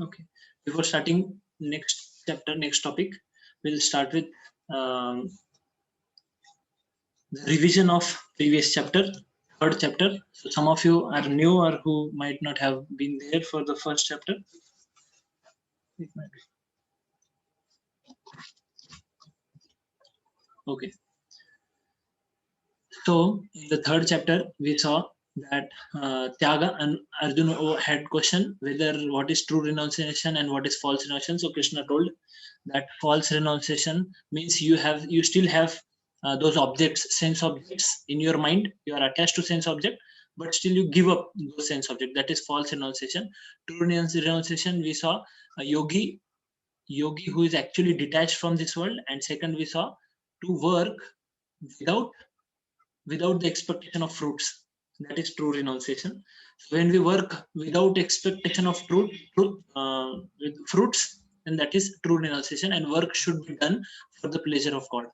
Okay. Before starting next chapter, next topic, we'll start with um, the revision of previous chapter, third chapter. So some of you are new or who might not have been there for the first chapter. It might be. Okay. So in the third chapter, we saw that Tyaga and Arjuna had question whether what is true renunciation and what is false renunciation. So Krishna told that false renunciation means you still have those objects, sense objects in your mind. You are attached to sense object, but still you give up those sense object. That is false renunciation. True renunciation, we saw a yogi who is actually detached from this world, and second we saw to work without the expectation of fruits. That is true renunciation. So when we work without expectation of with fruits, then that is true renunciation, and work should be done for the pleasure of God.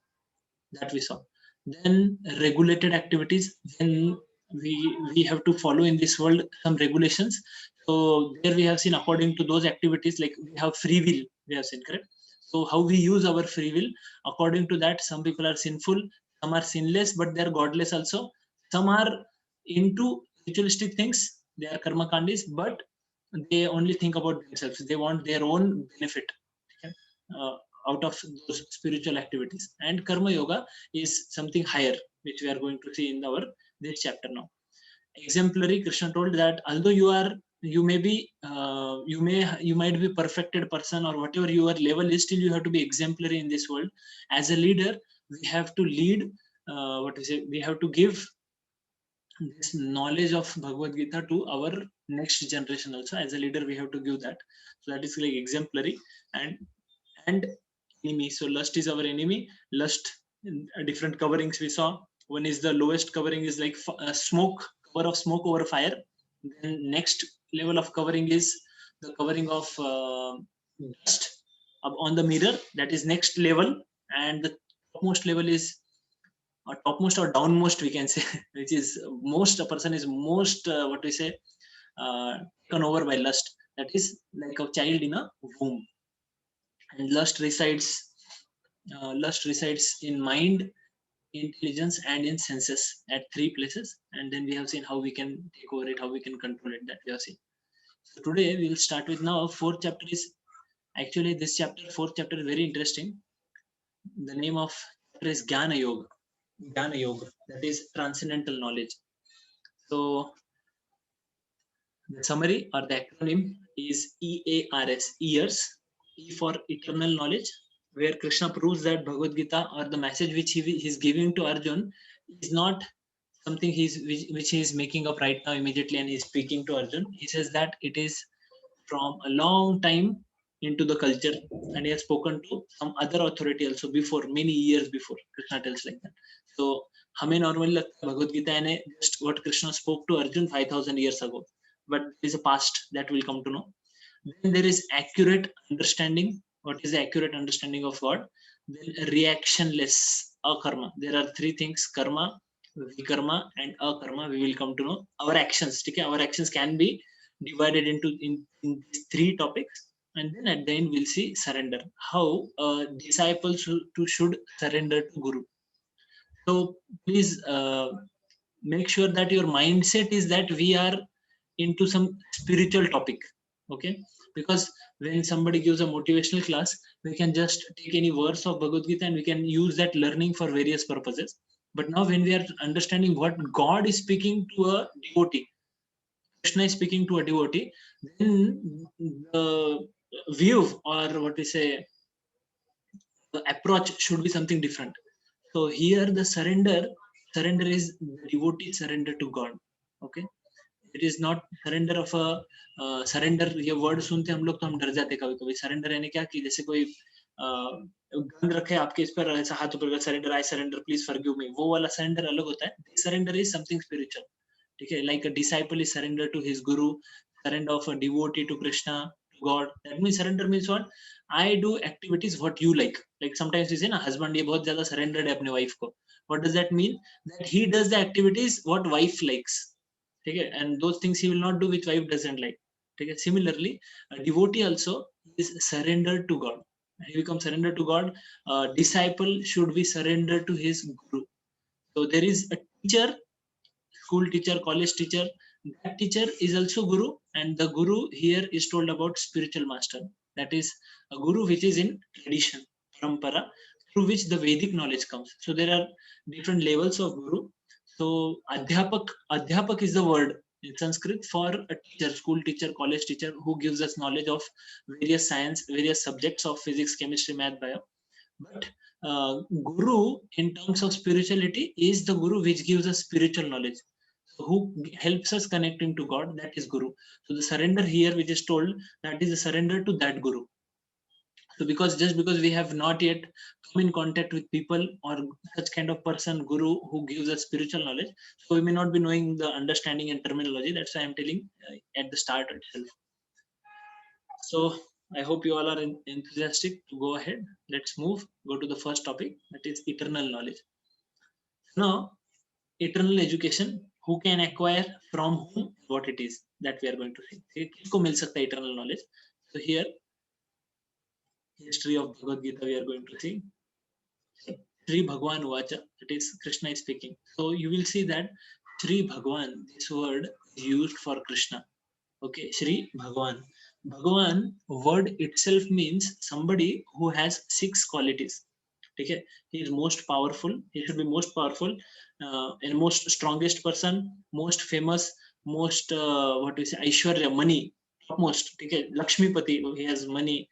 That we saw. Then regulated activities. Then we have to follow in this world some regulations. So there we have seen according to those activities, like we have free will. We have seen, correct. So how we use our free will, according to that, some people are sinful, some are sinless, but they are godless also. Some are into ritualistic things. They are karma kandis, but they only think about themselves. They want their own benefit. Okay? Out of those spiritual activities, and karma yoga is something higher, which we are going to see in our this chapter now. Exemplary, Krishna told that although you may be you might be perfected person or whatever your level is, still you have to be exemplary in this world. As a leader, we have to lead, we have to give this knowledge of Bhagavad Gita to our next generation also. As a leader, we have to give that. So that is like exemplary. And enemy. So lust is our enemy. Lust, different coverings we saw. One is the lowest covering is like smoke, cover of smoke over fire. Then next level of covering is the covering of dust on the mirror. That is next level. And the topmost level is topmost or downmost, we can say, which is most a person is most taken over by lust. That is like a child in a womb. And lust resides in mind, intelligence, and in senses at three places. And then we have seen how we can take over it, how we can control it. That we have seen. So today we will start with now fourth chapter. Is actually this chapter, fourth chapter, is very interesting. The name of chapter is Jnana Yoga. Jnana Yoga, that is transcendental knowledge. So the summary or the acronym is EARS, years. E for eternal knowledge, where Krishna proves that Bhagavad Gita, or the message which he is giving to Arjun, is not something which he is making up right now immediately and he is speaking to Arjun. He says that it is from a long time into the culture, and he has spoken to some other authority also before, many years before. Krishna tells like that. So हमें normally लगता है Bhagavad Gita यानी just what Krishna spoke to Arjun 5,000 years ago, but there is a past that we'll come to know. Then there is accurate understanding. What is the accurate understanding of God? Then reactionless akarma. There are three things: karma, vikarma, and akarma. We will come to know our actions. Okay? Our actions can be divided into in these three topics. And then at the end we'll see surrender. How disciples should surrender to Guru. So please make sure that your mindset is that we are into some spiritual topic. Okay, because when somebody gives a motivational class, we can just take any verse of Bhagavad Gita and we can use that learning for various purposes. But now when we are understanding what God is speaking to a devotee, Krishna is speaking to a devotee, then the view, or what we say, the approach should be something different. So here the surrender is the devotee surrender to God. Okay, it is not surrender of a surrender. ये word सुनते हम लोग तो हम डर जाते कभी कभी. Surrender यानी क्या कि जैसे कोई गन रखे आपके इस पर, ऐसा हाथ ऊपर, surrender, I surrender, please forgive me. वो वाला surrender अलग होता है. Surrender is something spiritual. ठीक है, like a disciple is surrender to his guru, surrender of a devotee to Krishna, to God. That means surrender means what? I do activities what you like. Like sometimes you say ना, husband ये बहुत ज़्यादा surrendered है अपने wife को. What does that mean? That he does the activities what wife likes. ठीक है, and those things he will not do which wife doesn't like. ठीक है. Similarly, a devotee also is surrendered to God. He becomes surrendered to God. A disciple should be surrendered to his guru. So there is a teacher, school teacher, college teacher. That teacher is also guru, and the guru here is told about spiritual master. That is a guru which is in tradition, parampara, through which the Vedic knowledge comes. So there are different levels of guru. So adhyapak is the word in Sanskrit for a teacher, school teacher, college teacher, who gives us knowledge of various science, various subjects of physics, chemistry, math, bio. But guru in terms of spirituality is the guru which gives us spiritual knowledge. So who helps us connecting to God, that is guru. So the surrender here which is told, that is a surrender to that guru. So just because we have not yet come in contact with people or such kind of person, guru, who gives us spiritual knowledge, so we may not be knowing the understanding and terminology. That's why I'm telling at the start itself. So I hope you all are enthusiastic to go ahead. Let's go to the first topic, that is eternal knowledge. Now, eternal education, who can acquire, from whom, what it is, that we are going to see. किसको मिल सकता है eternal knowledge? So here, history of Bhagavad Gita we are going to see. Sri Bhagwan Vacha, that is Krishna is speaking. So you will see that Sri Bhagwan, this word is used for Krishna. Okay, Sri Bhagwan. Bhagwan word itself means somebody who has 6 qualities. Okay, he is most powerful. He should be most powerful, and most strongest person, most famous, most what we say, Aishwarya, money, topmost. Okay, Lakshmipati, he has money.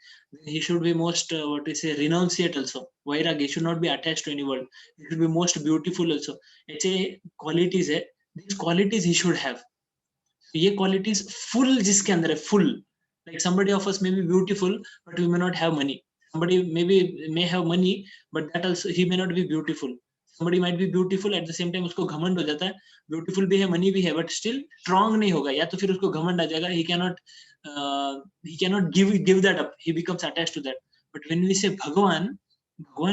He should be most what we say, renunciate also. Vairagya, he should not be attached to any world. He should be most beautiful also. ऐसे qualities है. These qualities he should have. ये qualities full जिसके अंदर है, full. Like somebody of us may be beautiful, but we may not have money. Somebody may have money, but that also he may not be beautiful. Somebody might be beautiful, at the same time उसको घमंड हो जाता है, beautiful भी है, money भी है, but still strong नहीं होगा, या तो फिर उसको घमंड आ जाएगा, he cannot give that up, he becomes attached to that. But when we say Bhagwan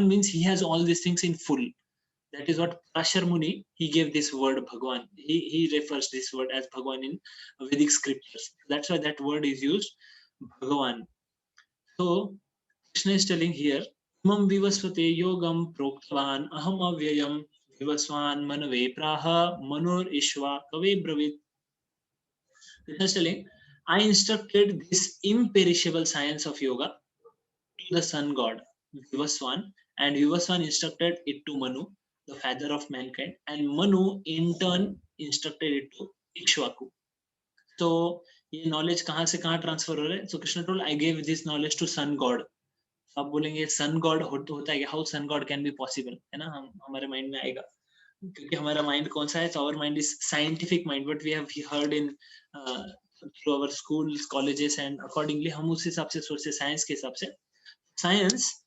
means he has all these things in full. That is what Parashar Muni, he gave this word Bhagwan. He refers this word as Bhagwan in Vedic scriptures. That's why that word is used, Bhagwan. So Krishna is telling here, Imam Vivasvate Yogam Proktavan Aham Avyayam Vivaswan Manave Praha Manor Ishva Kave Bravit. Krishna is telling, I instructed this imperishable science of yoga to the sun god Vivaswan, and Vivaswan instructed it to Manu, the father of mankind, and Manu in turn instructed it to Ikshvaku. So ये knowledge कहाँ से कहाँ transfer हो रहा है? So Krishna told, I gave this knowledge to sun god. So आप बोलेंगे sun god होता है क्या? How sun god can be possible? है ना, हमारे mind में आएगा, क्योंकि हमारा mind कौन सा है? So our mind is scientific mind, but we have heard in through our schools, colleges, and accordingly हम उस हिसाब से सोचते, science के हिसाब से. Science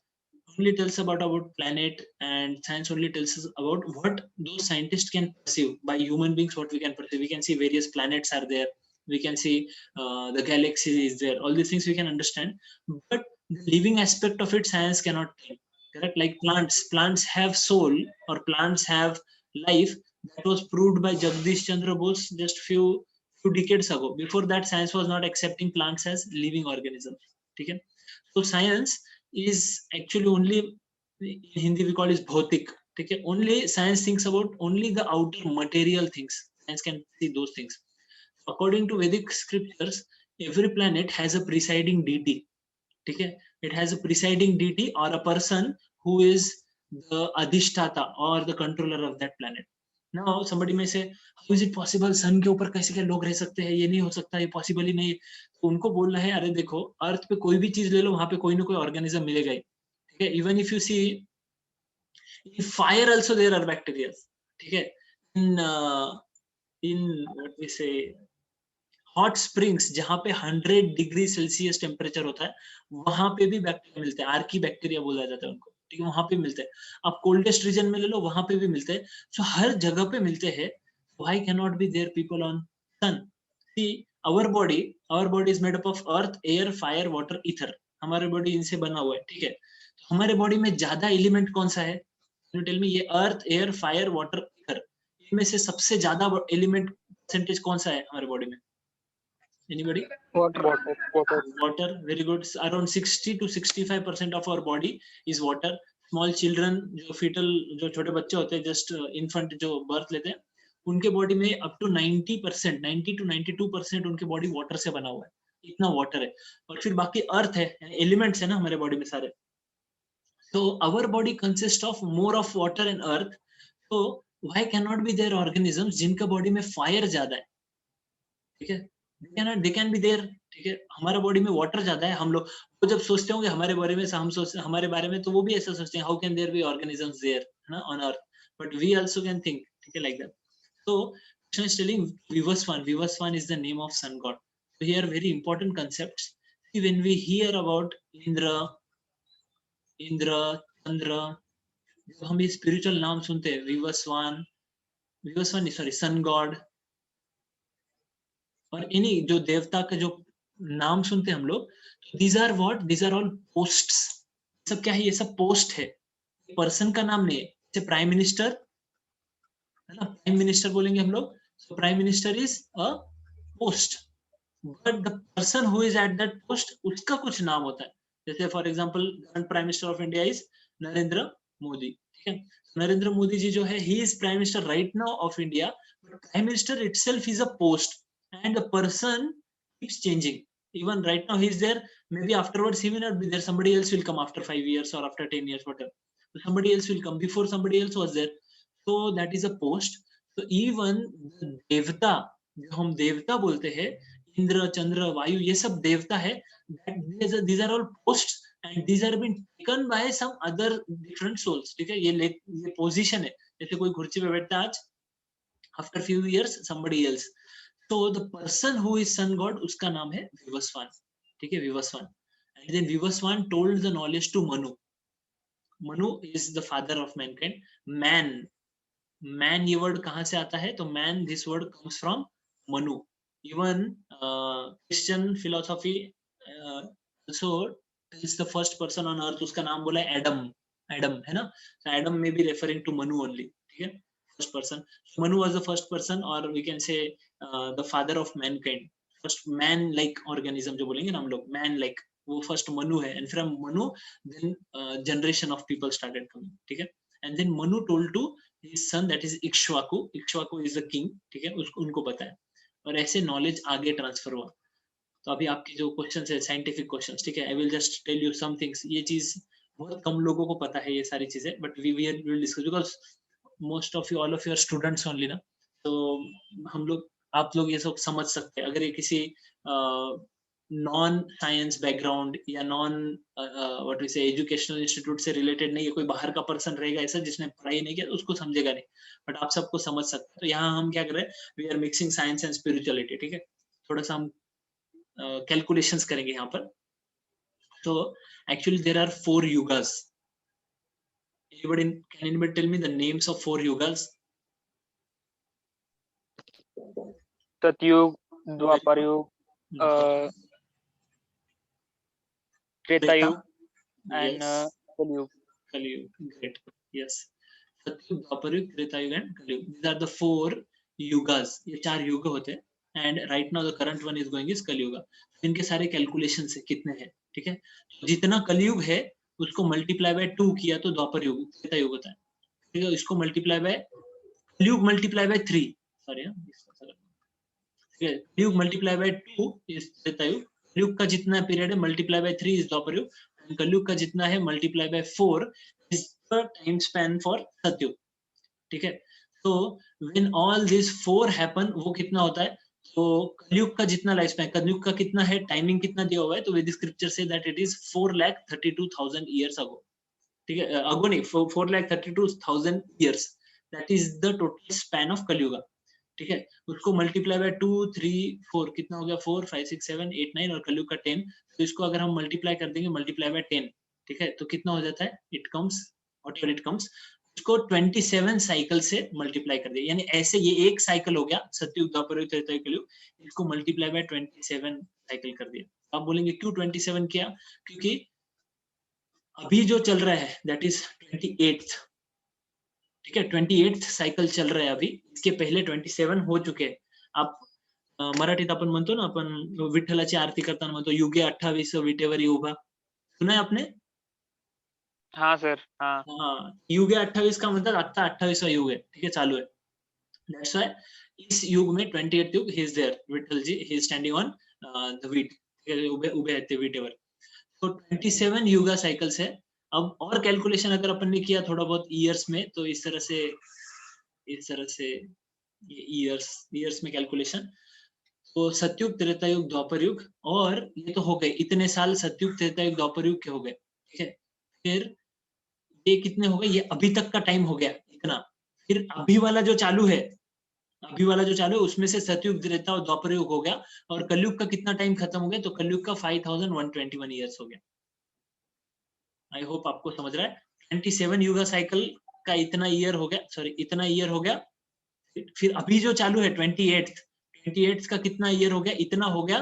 only tells about planet, and science only tells us about what those scientists can perceive. By human beings, what we can perceive, we can see various planets are there, we can see the galaxy is there, all these things we can understand, but the living aspect of it science cannot tell. Correct? Like plants have soul, or plants have life. That was proved by Jagdish Chandra Bose just few decades ago. Before that, science was not accepting plants as living organisms. Okay? So science is actually only, in Hindi we call it bhautik. Okay? Only science thinks about only the outer material things. Science can see those things. According to Vedic scriptures, every planet has a presiding deity. Okay? It has a presiding deity or a person who is the adhishtata or the controller of that planet. Now somebody may say, how is it possible? Sun के ऊपर कैसे क्या लोग रह सकते हैं? ये नहीं हो सकता, ये possible ही नहीं. तो उनको बोलना है, अरे देखो, अर्थ पे कोई भी चीज ले लो, वहां पे कोई ना कोई ऑर्गेनिज्म मिलेगा ही. ठीक है? Even if you see in fire also there are bacteria. ठीक है? In what we say, hot springs, जहां पे 100 डिग्री सेल्सियस टेम्परेचर होता है, वहां पे भी बैक्टीरिया मिलते हैं. आर्की बैक्टीरिया बोला जाता है उनको. ठीक है? वहां पे मिलते हैं. आप कोल्डेस्ट रीजन में ले लो, वहां पे भी मिलते हैं. सो हर जगह पे मिलते हैं. Why can not be there people on sun? See, our body is made up of earth, air, fire, water, ether. हमारे बॉडी इनसे बना हुआ है. ठीक है? तो हमारे बॉडी में ज्यादा एलिमेंट कौन सा है? Can you tell me? ये earth, air, fire, water, ether, इनमें से सबसे ज्यादा एलिमेंट परसेंटेज कौन सा है हमारे बॉडी में? Anybody? Water. Water, very good. Around 60 to 65% of our body is water. Small children, जो fetal, जो छोटे बच्चे होते हैं, just infant जो birth लेते हैं, उनके बॉडी में up to 90%, 90 to 92% उनके बॉडी वाटर से बना हुआ है. इतना वाटर है. और फिर बाकी अर्थ है, एलिमेंट्स है ना हमारे बॉडी में सारे. So our body consists of more of water and earth. So why cannot be there organisms जिनका बॉडी में फायर ज्यादा है? ठीक है, they can be there. ठीक है, हमारा बॉडी में वाटर ज्यादा है. हम लोग वो जब सोचते होंगे हमारे बारे में, हम सोचते हमारे बारे में, तो वो भी ऐसा सोचते हैं, how can there be organisms there, है ना, on earth. But we also can think, ठीक है, like that. So Krishna is telling Vivaswan is the name of sun god. So here very important concepts. See, when we hear about Indra, Chandra, जब हम ये spiritual नाम सुनते हैं, Vivasvan sorry sun god, और इन्हीं जो देवता का जो नाम सुनते हैं हम लोग, these are all posts. सब क्या है? ये सब पोस्ट है, पर्सन का नाम नहीं है. जैसे प्राइम मिनिस्टर है ना, प्राइम मिनिस्टर बोलेंगे हम लोग, so prime minister is a post, but the person who is at that post, उसका कुछ नाम होता है. जैसे for example current prime minister of India is Narendra Modi. ठीक है, नरेंद्र मोदी जी जो है, he is prime minister right now of India, but prime minister itself is a post, and the person keeps changing. Even right now he is there, maybe afterwards he will not be there, somebody else will come after 5 years or after 10 years, whatever. So somebody else will come, before somebody else was there. So that is a post. So even the devta, जो हम देवता बोलते हैं, इंद्र, चंद्र, वायु, ये सब देवता है. These are all posts and these are been taken by some other different souls. ठीक है, ये पोजीशन है. जैसे कोई कुर्सी पे बैठता है आज, after few years somebody else. So the person who is sun god, उसका नाम है विवस्वान. ठीक है, Vivasvan. And then Vivaswan told the knowledge to Manu. Manu is the father of mankind. Man ये word कहाँ से आता है? तो man, this word comes from Manu. Even Christian philosophy also is the first person on earth, उसका नाम बोला है Adam है ना. So Adam may be referring to Manu only. ठीक है, first person. So Manu was the first person, or we can say the father of mankind. First man like organism जो बोलेंगे ना हम लोग, man like, वो first Manu है. And from Manu then generation of people started coming. ठीक है, and then Manu told to his son, that is Ikshvaku. Ikshvaku is the king. ठीक है, उसको उनको बताया, और ऐसे नॉलेज आगे ट्रांसफर हुआ. तो अभी आपके जो क्वेश्चंस है, साइंटिफिक क्वेश्चंस, ठीक है, I will just tell you some things. ये चीज बहुत कम लोगों को पता है, ये सारी चीजें, but we will discuss, because most of you, all of you are students only ना. तो हम लोग, आप लोग ये सब समझ सकते हैं. अगर ये किसी नॉन साइंस बैकग्राउंड या नॉन व्हाट वी से एजुकेशनल इंस्टीट्यूट से रिलेटेड नहीं है, कोई बाहर का पर्सन रहेगा ऐसा जिसने पढ़ाई नहीं किया, तो उसको समझेगा नहीं, बट आप सबको समझ सकते हैं. तो यहाँ हम क्या कर रहे हैं, we are mixing science and spirituality. ठीक है, थोड़ा सा हम कैलकुलेशंस करेंगे यहाँ पर. तो actually there are 4 yugas. Can anybody tell me the names of 4 yugas? Satyug, Dwapar Yug, Treta Yug, and Kali Yug. Kali Yug. Great. Yes. Satyug, Dwapar Yug, Treta Yug and Kali Yug. These are the 4 yugas. ये 4 युग होते हैं. And right now the current one is going is Kali Yuga. इनके सारे calculations है कितने हैं. ठीक है, जितना कलयुग है उसको मल्टीप्लाई बाय 2 किया तो द्वापर युग, त्रेता युग होता है. ठीक है, इसको मल्टीप्लाई बाय कलयुग मल्टीप्लाई बाय 3, सॉरी, ठीक है, कलयुग मल्टीप्लाई बाय 2 इज त्रेता युग. कलयुग का जितना पीरियड है मल्टीप्लाई बाय 3 इज द्वापर युग, एंड कलयुग का जितना है multiply by 4 is the time span for सतयुग. ठीक है, तो व्हेन ऑल दिस 4 हैपन, वो कितना होता है? तो कलयुग का जितना लाइफ स्पैन, कलयुग का कितना है, टाइमिंग कितना दिया हुआ है, तो Vedic scripture say that it is 4,32,000 years ago. ठीक है, अगो नहीं, 4,32,000 years, that is the total span of Kalyuga. ठीक है, उसको मल्टीप्लाई बाय 2, 3, 4, कितना हो गया, 4, 5, 6, 7, 8, 9, और कलयुग का 10. तो इसको अगर हम मल्टीप्लाई कर देंगे, मल्टीप्लाई बाय 10, ठीक है, तो कितना हो जाता है? It comes whatever it comes, इसको 27 साइकिल से मल्टीप्लाई कर दिया. यानी ऐसे ये एक साइकिल हो गया, सतयुग, द्वापर युग, त्रेता युग, कलयुग, इसको मल्टीप्लाई बाय 27 साइकिल कर दिया. आप बोलेंगे क्यों 27 किया? क्योंकि अभी जो चल रहा है दैट इज 28th. ठीक है, 28th साइकिल चल रहा है अभी, इसके पहले 27 हो चुके हैं. आप मराठीत आपण म्हणतो ना, आपण विठ्ठलाची आरती करताना म्हणतो, युगे 28 विटेवरी उभा. सुना है आपने? हाँ सर, हाँ. हाँ, युगे 28 का मतलब आता 28वां युग है, ठीक है, चालू है. That's why इस युग में 28th युग he is there, Vitthal ji he is standing on the wheat. ठीक है, उभे उभे आहेत ते विटेवर. तो 27 युगा साइकिल्स है. अब और कैलकुलेशन अगर अपन ने किया थोड़ा बहुत ईयर्स में, तो इस तरह से ईयर्स में कैलकुलेशन, तो सतयुग, त्रेता युग, द्वापर युग, और ये तो हो गए इतने साल सतयुग, त्रेता युग, द्वापर युग के हो गए, ठीक है. फिर ये कितने हो गए, ये अभी तक का टाइम हो गया इतना. फिर अभी वाला जो चालू है उसमें से सतयुग, त्रेता और द्वापर युग हो गया, और कलयुग का कितना टाइम खत्म हो गया, तो कलयुग का 5121 ईयर्स हो गया. आई होप आपको समझ रहा है. 27 युगा साइकिल का इतना ईयर हो गया, सॉरी इतना ईयर हो गया. फिर अभी जो चालू है 28th का कितना ईयर हो गया, इतना हो गया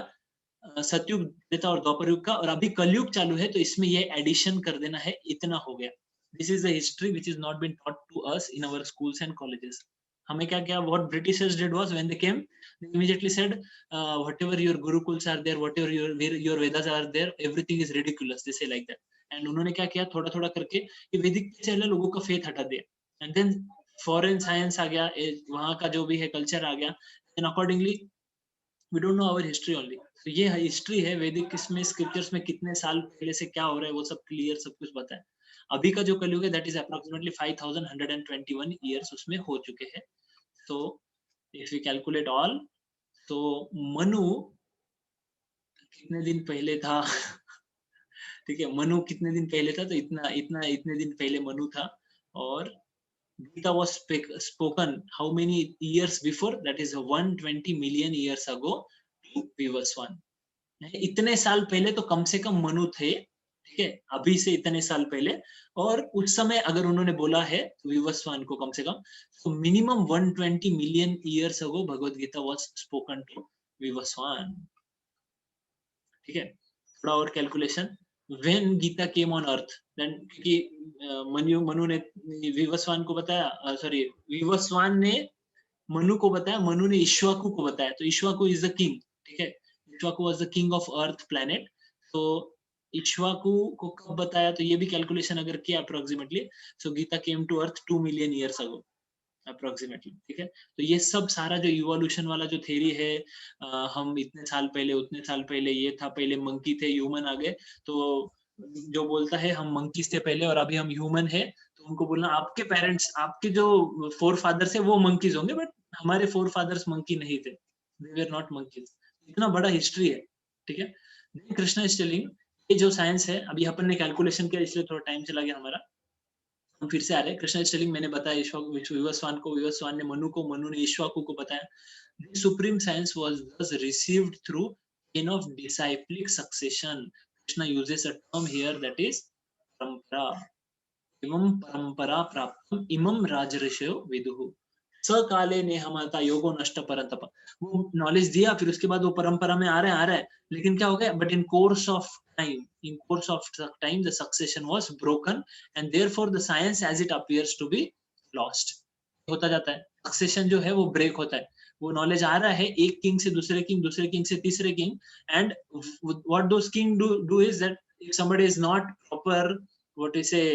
सतयुग, त्रेता और द्वापर युग का, और अभी कलयुग चालू है तो इसमें ये एडिशन कर देना है, इतना हो गया. This is the history which is not been taught to us in our schools and colleges. हमें क्या क्या what Britishers did was when they came, they immediately said whatever your gurukuls are there, whatever your vedas are there, everything is ridiculous, they say like that. And उन्होंने क्या किया, थोड़ा थोड़ा करके ये वैदिक से लोगों का फेथ हटा दिया, एंड देन फॉरेन साइंस आ गया, वहां का जो भी है कल्चर आ गया, and accordingly we don't know our history only. तो ये हिस्ट्री है वैदिक, इसमें स्क्रिप्चर्स में कितने साल पहले से क्या हो रहा है वो सब क्लियर सब कुछ बताया. अभी का जो कलयुग है दैट इज अप्रोक्सीमेटली 5121 ईयर्स उसमें हो चुके हैं. तो इफ वी कैलकुलेट ऑल, तो मनु कितने दिन पहले था ठीक है, मनु कितने दिन पहले था, तो इतने दिन पहले मनु था. और Gita was spoken how many years before? That is 120 million years ago to Vivaswan. इतने साल पहले तो कम से कम मनु थे, ठीक है, अभी से इतने साल पहले. और उस समय अगर उन्होंने बोला है विवस्वान को कम से कम, तो minimum 120 million years ago Bhagavad Gita was spoken to Vivasvan. ठीक है, थोड़ा और calculation. When Gita came on earth, then क्योंकि मनु ने विवस्वान को बताया, सॉरी विवस्वान ने मनु को बताया, मनु ने इक्ष्वाकु को बताया, तो इक्ष्वाकु इज द किंग, ठीक है, Ikshvaku was the king of earth planet. तो इक्ष्वाकु को कब बताया, तो ये भी कैलकुलेशन अगर किया approximately, so Gita came to earth 2 million years ago approximately. ठीक है, तो ये सब सारा जो इवोल्यूशन वाला जो थ्योरी है, हम इतने साल पहले उतने साल पहले ये था, पहले मंकी थे ह्यूमन आ गए, तो जो बोलता है हम मंकीज थे पहले और अभी हम ह्यूमन है, तो उनको बोलना आपके पेरेंट्स, आपके जो फोर फादर्स है वो मंकीज होंगे, बट हमारे फोर फादर्स मंकी नहीं थे, दे वर नॉट मंकीज. इतना बड़ा हिस्ट्री है. ठीक है, कृष्णा इज टेलिंग, ये जो साइंस है, अभी अपन ने कैलकुलेशन किया इसलिए थोड़ा टाइम चला गया हमारा, हम फिर से आ रहे हैं. कृष्णा स्टेलिंग, मैंने बताया विवस्वान को, विवस्वान ने मनु को, मनु ने इक्ष्वाकु को बताया. The supreme science was received through chain of disciplic succession. Krishna uses a term here that is parampara. Imam parampara praptam imam rajarishyo viduhu. सकाले ने हमारा योगो नष्ट परंतप. वो नॉलेज दिया, फिर उसके बाद वो परंपरा में आ रहा है, लेकिन क्या हो गया, but in course of time the succession was broken, and therefore the science as it appears to be lost. होता जाता है, सक्सेशन जो है वो ब्रेक होता है. वो नॉलेज आ रहा है एक किंग से दूसरे किंग, दूसरे किंग से तीसरे king, and what those king do is that if somebody is not proper, what we say,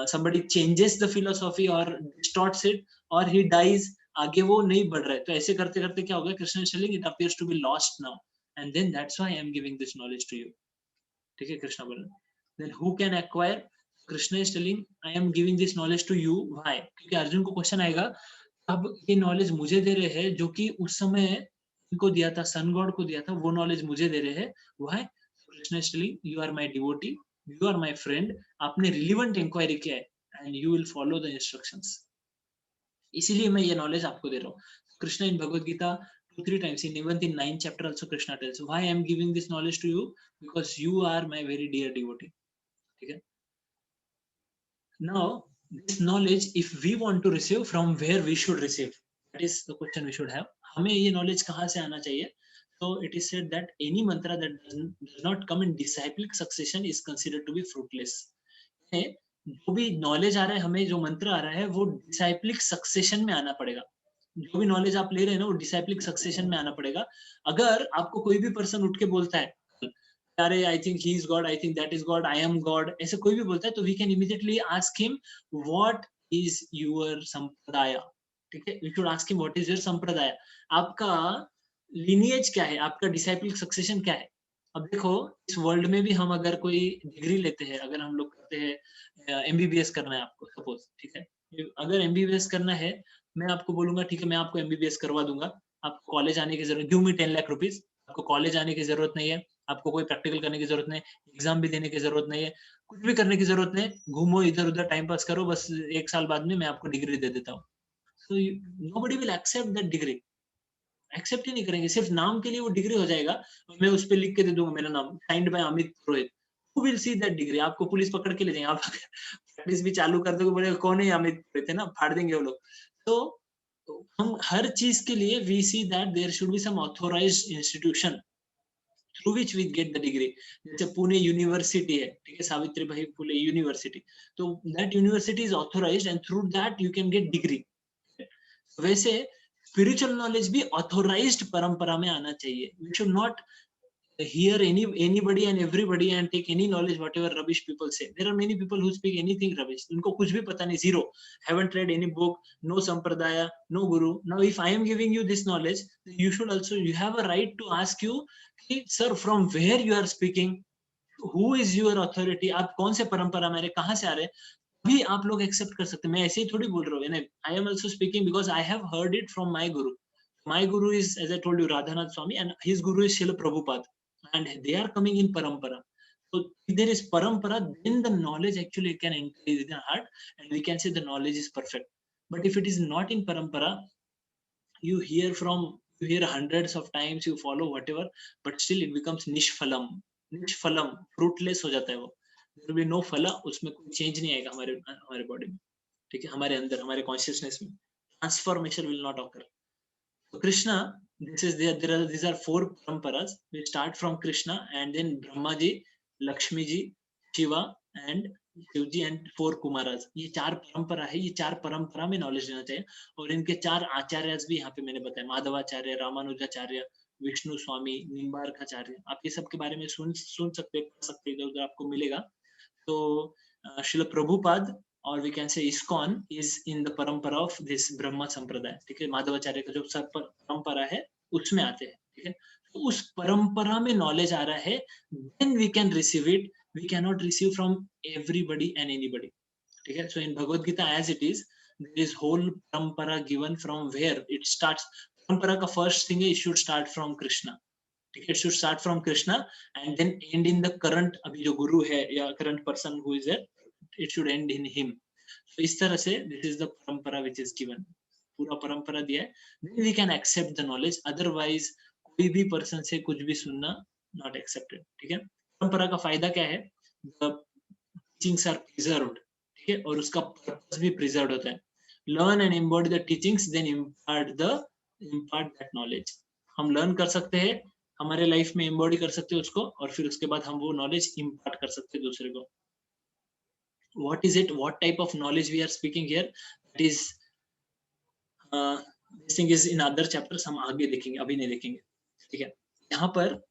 somebody changes the philosophy or distorts it, और he dies, आगे वो नहीं बढ़ रहा है, तो ऐसे करते करते क्या हो गया, Krishna telling it appears to be lost now, and then that's why I am giving this knowledge to you. ठीक है, कृष्ण बोल, then who can acquire, Krishna is telling I am giving this knowledge to you. Why? क्योंकि अर्जुन को question आएगा, अब ये knowledge मुझे दे रहे हैं जो कि उस समय इनको दिया था, सन गॉड को दिया था, वो नॉलेज मुझे दे रहे हैं. Why? Krishna is telling you are my devotee, you are my friend, आपने रिलेवेंट इंक्वायरी किया है, and you will follow the instructions, इसीलिए मैं ये नॉलेज आपको दे रहा हूँ. कृष्ण इन Bhagavad Gita 2-3 times, in even in 9th chapter also Krishna tells why I am giving this knowledge to you, because you are my very dear devotee. ठीक है, now this knowledge if we want to receive, from where we should receive, that is the question we should have. हमें ये knowledge कहाँ से आना चाहिए? So it is said that any mantra that does not come in disciplic succession is considered to be fruitless. जो भी knowledge आ रहा है, हमें जो मंत्र आ रहा है वो डिसाइप्लिक सक्सेशन में आना पड़ेगा. जो भी नॉलेज आप ले रहे हैं ना वो डिसाइप्लिक सक्सेशन में आना पड़ेगा। अगर आपको कोई भी पर्सन उठ के बोलता है अरे I think he is God, I think that is God, I am God, ऐसे कोई भी बोलता है तो we can immediately ask him what is your sampradaya. ठीक है, we should ask him what is your sampradaya, आपका लिनिएज क्या है, आपका डिसाइप्लिक सक्सेशन क्या है। अब देखो इस वर्ल्ड में भी हम अगर कोई डिग्री लेते हैं, अगर हम लोग कहते हैं एमबीबीएस करना है आपको सपोज, ठीक है, अगर एमबीबीएस करना है, मैं आपको बोलूंगा ठीक है मैं आपको एमबीबीएस करवा दूंगा, आपको कॉलेज आने की जरूरत, गिव मी 10 लाख रुपीज, आपको कॉलेज आने की जरूरत नहीं है, आपको कोई प्रैक्टिकल करने की जरूरत नहीं, एग्जाम भी देने की जरूरत नहीं है, कुछ भी करने की जरूरत नहीं, घूमो इधर उधर टाइम पास करो, बस 1 साल बाद में मैं आपको डिग्री दे देता हूँ। So nobody will accept that degree, accept ही नहीं करेंगे, सिर्फ नाम के लिए वो डिग्री हो जाएगा, मैं उस पर लिख के दे दूंगा मेरा नाम signed by Amit Purohit, who will see that degree, आपको पुलिस पकड़ के ले जाएंगे, आप प्रैक्टिस भी चालू कर दोगे, बोले कौन है अमित पुरोहित, है ना, फाड़ देंगे वो लोग। तो हम हर चीज के लिए we see that there should be some authorized institution through which we get the degree. जैसे पुणे यूनिवर्सिटी है, ठीक है, सावित्री भाई फुले यूनिवर्सिटी, तो that university is authorized and through that you can get degree. वैसे स्पिरिचुअल नॉलेज भी ऑथोराइज्ड परंपरा में आना चाहिए। We should not hear anybody and everybody and take any knowledge whatever rubbish people say. There are many people who speak anything rubbish, उनको कुछ भी पता नहीं, zero, haven't read any book, no sampradaya, no guru. Now if I am giving you this knowledge, you should also, you have a right to ask you कि sir from where you are speaking, who is your authority, आप कौन से परंपरा में कहाँ से आ रहे हैं, भी आप लोग एक्सेप्ट कर सकते हैं। मैं ऐसे ही थोड़ी बोल रहा हूँ, I am also speaking because I have heard it from my guru. My guru is as I told you Radhanath Swami and his guru is Shrila Prabhupada and they are coming in parampara. So if there is parampara, then the knowledge actually can enter in the heart and we can say the knowledge is perfect. But if it is not in parampara, you hear hundreds of times, you follow whatever, but still it becomes nishphalam, fruitless हो जाता है वो, there will be no phala, उसमें कोई change नहीं आएगा हमारे हमारे body में, ठीक है, हमारे अंदर हमारे consciousness में transformation will not occur. So Krishna, this is these are 4 paramparas. We start from Krishna and then Brahma ji, Lakshmi ji, Shiva and Shiva ji and 4 Kumaras, ये 4 परंपरा है, ये 4 परंपरा में नॉलेज लेना चाहिए। और इनके 4 आचार्य भी यहाँ पे मैंने बताया, माधवाचार्य, रामानुजाचार्य, विष्णु स्वामी, निम्बार्काचार्य, आप ये सब के बारे में सुन सकते, पढ़ सकते, इधर आपको मिलेगा। तो श्रील प्रभुपाद और we can say ISKCON is in the parampara of this Brahma sampradaya, ठीक है, माधवाचार्य का जो सब परंपरा है उसमें आते हैं, ठीक है। तो उस परंपरा में नॉलेज आ रहा है, then we can receive it, we can not receive from everybody and anybody, ठीक है। So in Bhagavad Gita as it is, there is whole parampara given from where it starts. परंपरा का फर्स्ट थिंग है it should start from Krishna, ठीक है, should start from Krishna and then end in the current, अभी जो गुरु है या current person who is there, it should end in him. So इस तरह से this is the परंपरा which is given, पूरा परंपरा दिया है, then we can accept the knowledge, otherwise कोई भी person से कुछ भी सुनना not accepted, ठीक है। परंपरा का फायदा क्या है, the teachings are preserved, ठीक है, और उसका purpose भी preserved होता है, learn and embody the teachings then impart that knowledge। हम learn कर सकते हैं, हमारे लाइफ में एम्बॉडी कर सकते हैं उसको, और फिर उसके बाद हम वो नॉलेज इम्पार्ट कर सकते हैं दूसरे को। What is it, what type of knowledge we are speaking here, that is this thing is in other chapters, हम आगे देखेंगे, अभी नहीं देखेंगे, ठीक है। यहाँ पर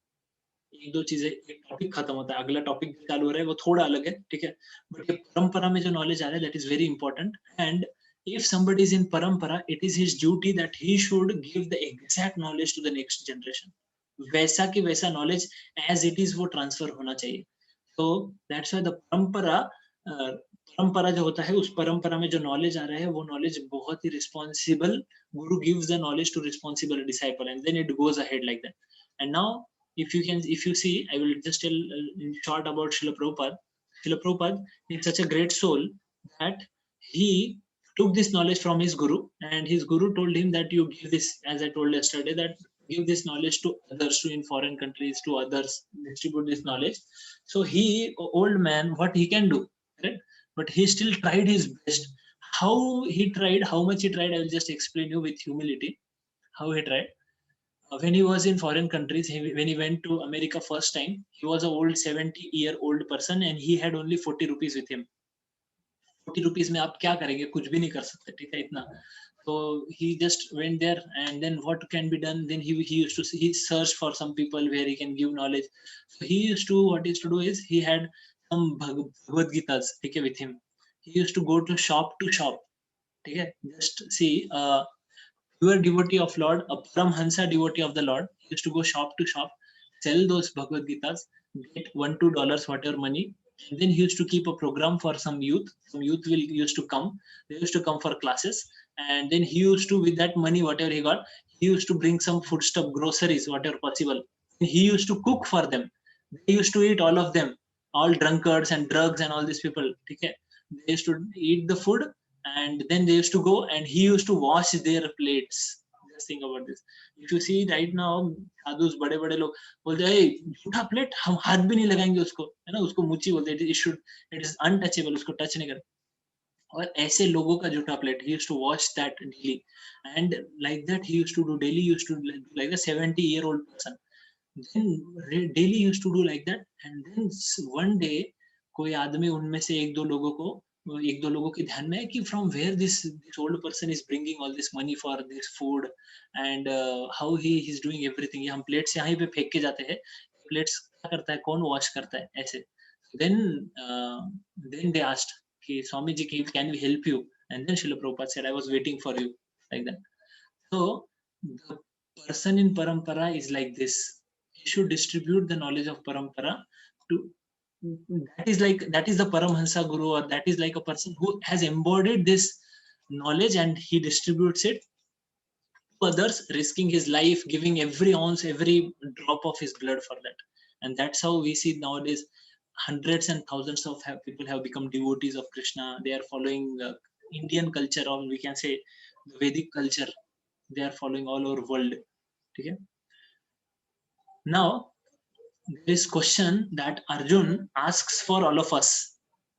एक दो चीजें, एक टॉपिक खत्म होता है, अगला टॉपिक चालू हो रहा है, वो थोड़ा अलग है, ठीक है, बट ये परंपरा में जो नॉलेज आ रहा है that is very important. And if somebody is in parampara, it is his duty that he should give the exact knowledge to the next generation, वैसा की वैसा नॉलेज एज इट इज वो ट्रांसफर होना चाहिए। तो दैट्स व्हाई द परंपरा जो होता है, उस परंपरा में जो नॉलेज आ रहा है वो नॉलेज बहुत ही responsible, guru gives the knowledge to responsible disciple and then it goes ahead like that. And now if you see, I will just tell in short about Srila Prabhupada. Srila Prabhupada is such a great soul that he took this knowledge from his guru, and his guru told him that you give this, as I told yesterday, that give this knowledge to others, to in foreign countries, to others, distribute this knowledge. So he, old man, what he can do, right? But he still tried his best. How he tried, how much he tried, I will just explain you with humility how he tried. When he was in foreign countries, when he went to America first time, he was an old 70-year-old person and he had only 40 rupees with him। 40 rupees में आप क्या करेंगे, कुछ भी नहीं कर सकते, ठीक है, इतना। So he just went there, and then what can be done, then he used to he searched for some people where he can give knowledge. So he used to, what he used to do is, he had some Bhagavad Gitas, okay, with him. He used to go to shop, okay, just see, pure devotee of Lord, a Paramhansa devotee of the Lord, he used to go shop to shop, sell those Bhagavad Gitas, get $1-2 whatever money, and then he used to keep a program for some youth. Some youth will used to come. They used to come for classes, and then he used to, with that money, whatever he got, he used to bring some foodstuff, groceries, whatever possible. And he used to cook for them. They used to eat, all of them, all drunkards and drugs and all these people. Okay, they used to eat the food, and then they used to go, and he used to wash their plates. Just think about this. If you see right now, sadhus बड़े बड़े लोग बोलते हैं, जूठा plate हम हाथ भी नहीं लगाएंगे उसको, है ना, उसको मुची बोलते हैं, इट इज अनटचेबल, उसको टच नहीं कर. और ऐसे लोगों का जूठा plate, he used to wash that daily, and like that he used to do daily, used to do like a 70-year-old person. Then daily used to do like that, and then one day कोई आदमी उनमें से एक दो लोगों के ध्यान में है कि from where this old person is bringing all this money for this food, and how he is doing everything. ये हम प्लेट्स यहाँ पे फेंक के जाते हैं, प्लेट्स क्या करता है, कौन वॉश करता है, ऐसे. then then they asked कि Swami ji, can we help you? And then Srila Prabhupada said, I was waiting for you, like that. So the person in parampara is like this. He should distribute the knowledge of parampara to, that is the Paramhansa Guru, or that is like a person who has embodied this knowledge, and he distributes it to others, risking his life, giving every ounce, every drop of his blood for that. And that's how we see nowadays hundreds and thousands of people have become devotees of Krishna. They are following Indian culture, or we can say the Vedic culture. They are following all over world. Okay? Now there is question that Arjun asks for all of us.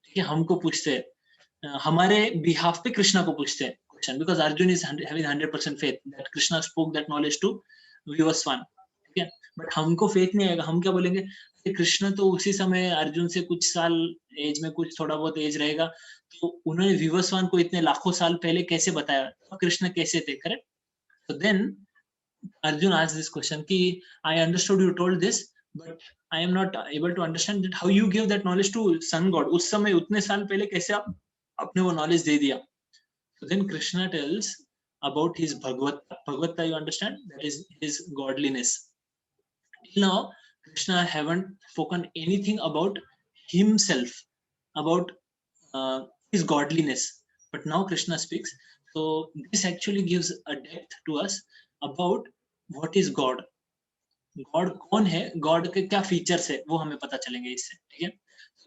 ठीक है, हमको पूछते हैं, हमारे behalf पे कृष्णा को पूछते हैं question, because Arjun is having 100% faith that Krishna spoke that knowledge to Vivaswan. ठीक है, बट हमको फेथ नहीं आएगा. हम क्या बोलेंगे, कृष्ण तो उसी समय अर्जुन से कुछ साल एज में, कुछ थोड़ा बहुत एज रहेगा, तो उन्होंने विवस्वान को इतने लाखों साल पहले कैसे बताया, कृष्ण कैसे थे, correct? So then Arjun asked this question कि I understood you told this, but I am not able to understand that how you give that knowledge to sun god. उस समय उतने साल पहले कैसे आप अपने वो knowledge दे दिया? So then Krishna tells about his Bhagavata, you understand? That is his godliness. Till now, Krishna haven't spoken anything about himself, about his godliness. But now Krishna speaks. So this actually gives a depth to us about what is God. God कौन है, God के क्या features है, वो हमें पता चलेंगे इससे. ठीक है,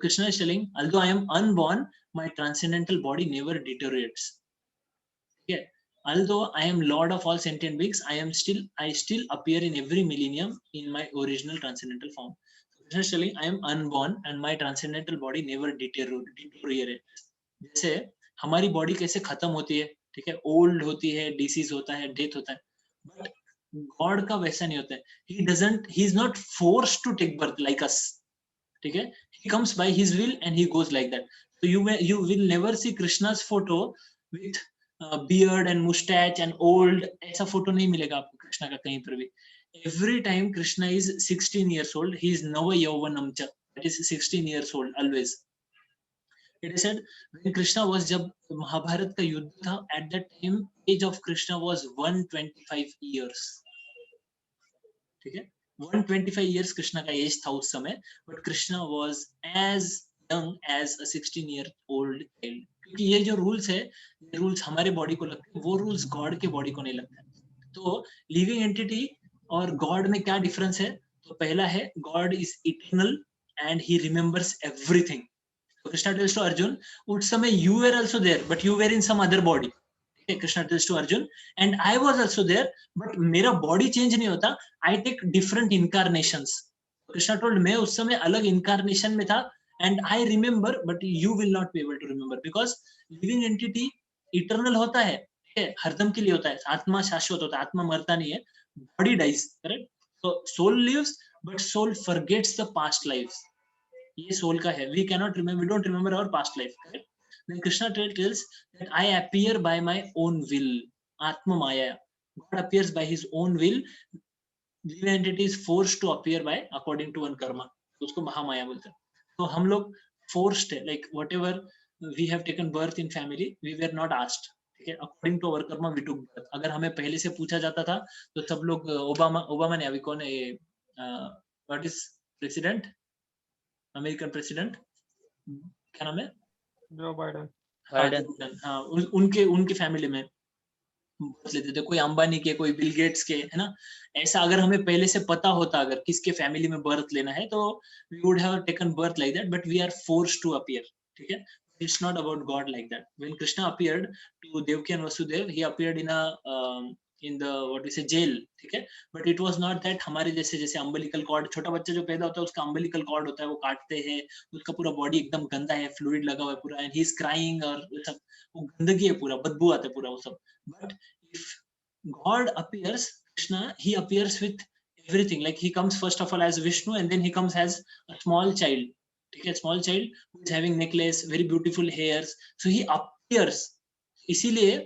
Krishna is telling, although I am unborn, my transcendental body never deteriorates. ठीक है, although I am lord of all sentient beings, I still appear in every millennium in my original transcendental form. Krishna is telling, I am unborn and my transcendental body never deteriorates. जैसे हमारी body कैसे खत्म होती है, ठीक है, old होती है, डिसीज होता है, डेथ होता है, बट गॉड का वैसा नहीं होता है. he is not forced to take birth like us. ठीक है, he comes by his will and he goes like that. So you will never see Krishna's photo with beard and mustache and old. ऐसा photo नहीं मिलेगा आपको कृष्णा का कहीं पर भी. Every time Krishna is 16 years old, he is Nava Yauvanam cha, that is 16 years old always. It is said when Krishna was, जब महाभारत का युद्ध था, at that time age of Krishna was 125 years. ठीक है, 125 years कृष्णा का as था उस समय, but Krishna was as young as a 16-year-old child. क्योंकि ये जो रूल्स है, ये रूल्स हमारे बॉडी को लगते हैं, वो रूल्स गॉड के बॉडी को नहीं लगते. तो लिविंग एंटिटी और गॉड में क्या डिफरेंस है? तो पहला है, God is eternal and he remembers everything. Krishna tells to Arjun, उस समय you were also there but you were in some other body. Krishna tells to Arjun, and I was also there, but मेरा body change नहीं होता, I take different incarnations. Krishna told, मैं उस समय अलग incarnation में था, and I remember, but you will not be able to remember, because living entity eternal होता है, ठीक है, हरदम के लिए होता है, आत्मा शाश्वत होता है, आत्मा मरता नहीं है, body dies, correct? So soul lives, but soul forgets the past lives. ये soul का है, we cannot remember, we don't remember our past life, correct? Then Krishna tells that I appear by my own will. Atma Maya. God appears by his own will. Living entity is forced to appear by according to one karma. तो उसको महामाया बोलते हैं. तो हम लोग forced है, like whatever we have taken birth in family, we were not asked. ठीक है, according to our karma we took birth. अगर हमें पहले से पूछा जाता था तो सब लोग ओबामा ने अभी कौन है ये what is president, American president क्या नाम है, जो बाइडन. बाइडन. हाँ उनके उनके फैमिली में बर्थ लेते थे, कोई अंबानी के, कोई बिल गेट्स के, है ना. ऐसा अगर हमें पहले से पता होता अगर किसके फैमिली में बर्थ लेना है तो we would have taken birth like that, but we are forced to appear. ठीक है, it's not about God like that. When Krishna appeared to Devaki and Vasudev, he appeared in the what we say jail. ठीक है, but it was not that हमारे जैसे जैसे umbilical cord, छोटा बच्चा जो पैदा होता है उसका अम्बिलिकल कॉर्ड होता है, वो काटते हैं, उसका पूरा बॉडी एकदम गंदा है, फ्लूइड लगा हुआ है पूरा, एंड ही इज क्राइंग, और सब वो गंदगी है पूरा, बदबू आता है पूरा वो सब. But if God appears, Krishna, he appears with everything. Like he comes first of all as Vishnu, and then he comes as a small child. Okay, small child who is having necklace, very beautiful hairs. So he appears. इसीलिए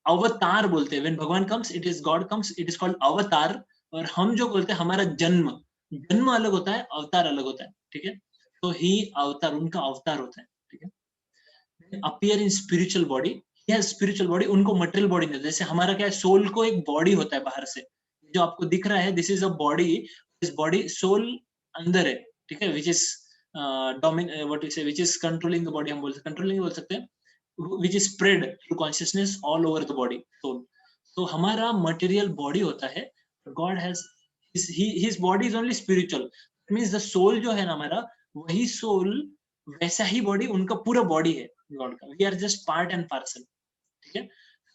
अवतार बोलते हैं. When भगवान comes, it is God comes. It is called अवतार. और हम जो बोलते हैं हमारा जन्म, जन्म अलग होता है, अवतार अलग होता है. ठीक है, तो ही अवतार, उनका अवतार होता है. ठीक है, appear in spiritual body. Spiritual body, उनको मटेरियल बॉडी नहीं. जैसे हमारा क्या है, सोल को एक बॉडी होता है बाहर से, जो आपको दिख रहा है, दिस इज अ बॉडी. इस बॉडी सोल अंदर है. ठीक है, which is what is which is controlling the body. हम बोल सकते, कंट्रोलिंग बोल सकते हैं, which is spread through consciousness all over the body, soul. तो हमारा मटेरियल बॉडी होता है. God has his body is only spiritual. Means the soul जो है ना हमारा, वही सोल वैसा ही बॉडी उनका पूरा बॉडी है गॉड का. We are just part and parcel. ठीक है,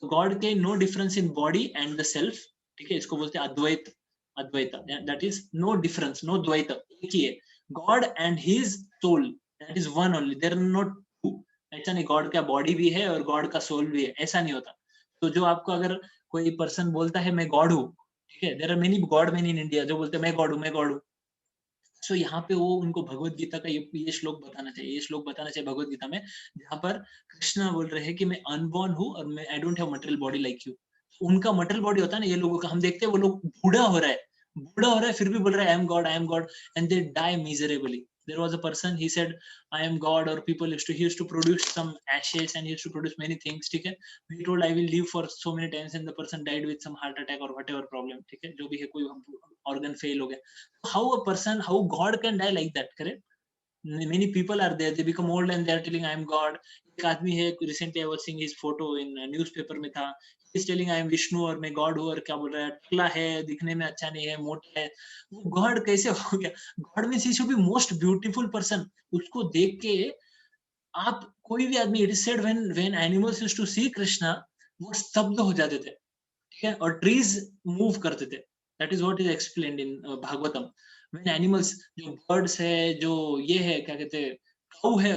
गॉड के no difference in body and the self. ठीक है, इसको बोलते हैं Advaita. Advaita, that is no difference, no Dvaita, एक ही है. God and his soul, that is one only, there are not two. ऐसा नहीं गॉड का बॉडी भी है और गॉड का सोल भी है, ऐसा नहीं होता. तो जो आपको अगर कोई पर्सन बोलता है मैं गॉड हूँ, ठीक है, there are many God man in India जो बोलते हैं मैं गॉड हूँ, मैं गॉड हूँ. सो यहाँ पे वो उनको भगवत गीता का ये श्लोक बताना चाहिए, ये श्लोक बताना चाहिए भगवत गीता में, जहाँ पर कृष्णा बोल रहे हैं कि मैं अनबॉर्न हूँ और मैं I don't have material body like you. उनका मटेरियल बॉडी होता है ना, ये लोगों का हम देखते हैं वो लोग बूढ़ा हो रहा है, बूढ़ा हो रहा है, फिर भी बोल रहा है I am God, I am God, and they die miserably. There was a person, he said I am God, or people he used to produce some ashes and he used to produce many things. ठीक है, he told I will live for so many times and the person died with some heart attack or whatever problem. ठीक है, जो भी है, कोई organ fail हो गया. How a person, how God can die like that, correct? Many people are there, they become old and they are telling I am God. एक आदमी है, recently I was seeing his photo in newspaper में था, he is telling I am Vishnu और मैं God हूँ, और क्या बोल रहा है, टकला है, दिखने में अच्छा नहीं है, मोटा है. वो God कैसे हो गया? God means he should be most beautiful person. उसको देख के आप कोई भी आदमी, it is said when animals used to see Krishna, वो स्तब्ध हो जाते थे. ठीक है, और ट्रीज मूव करते थे. That is what is explained in Bhagavatam. When animals, जो बर्ड्स है, जो ये है, क्या कहते हैं,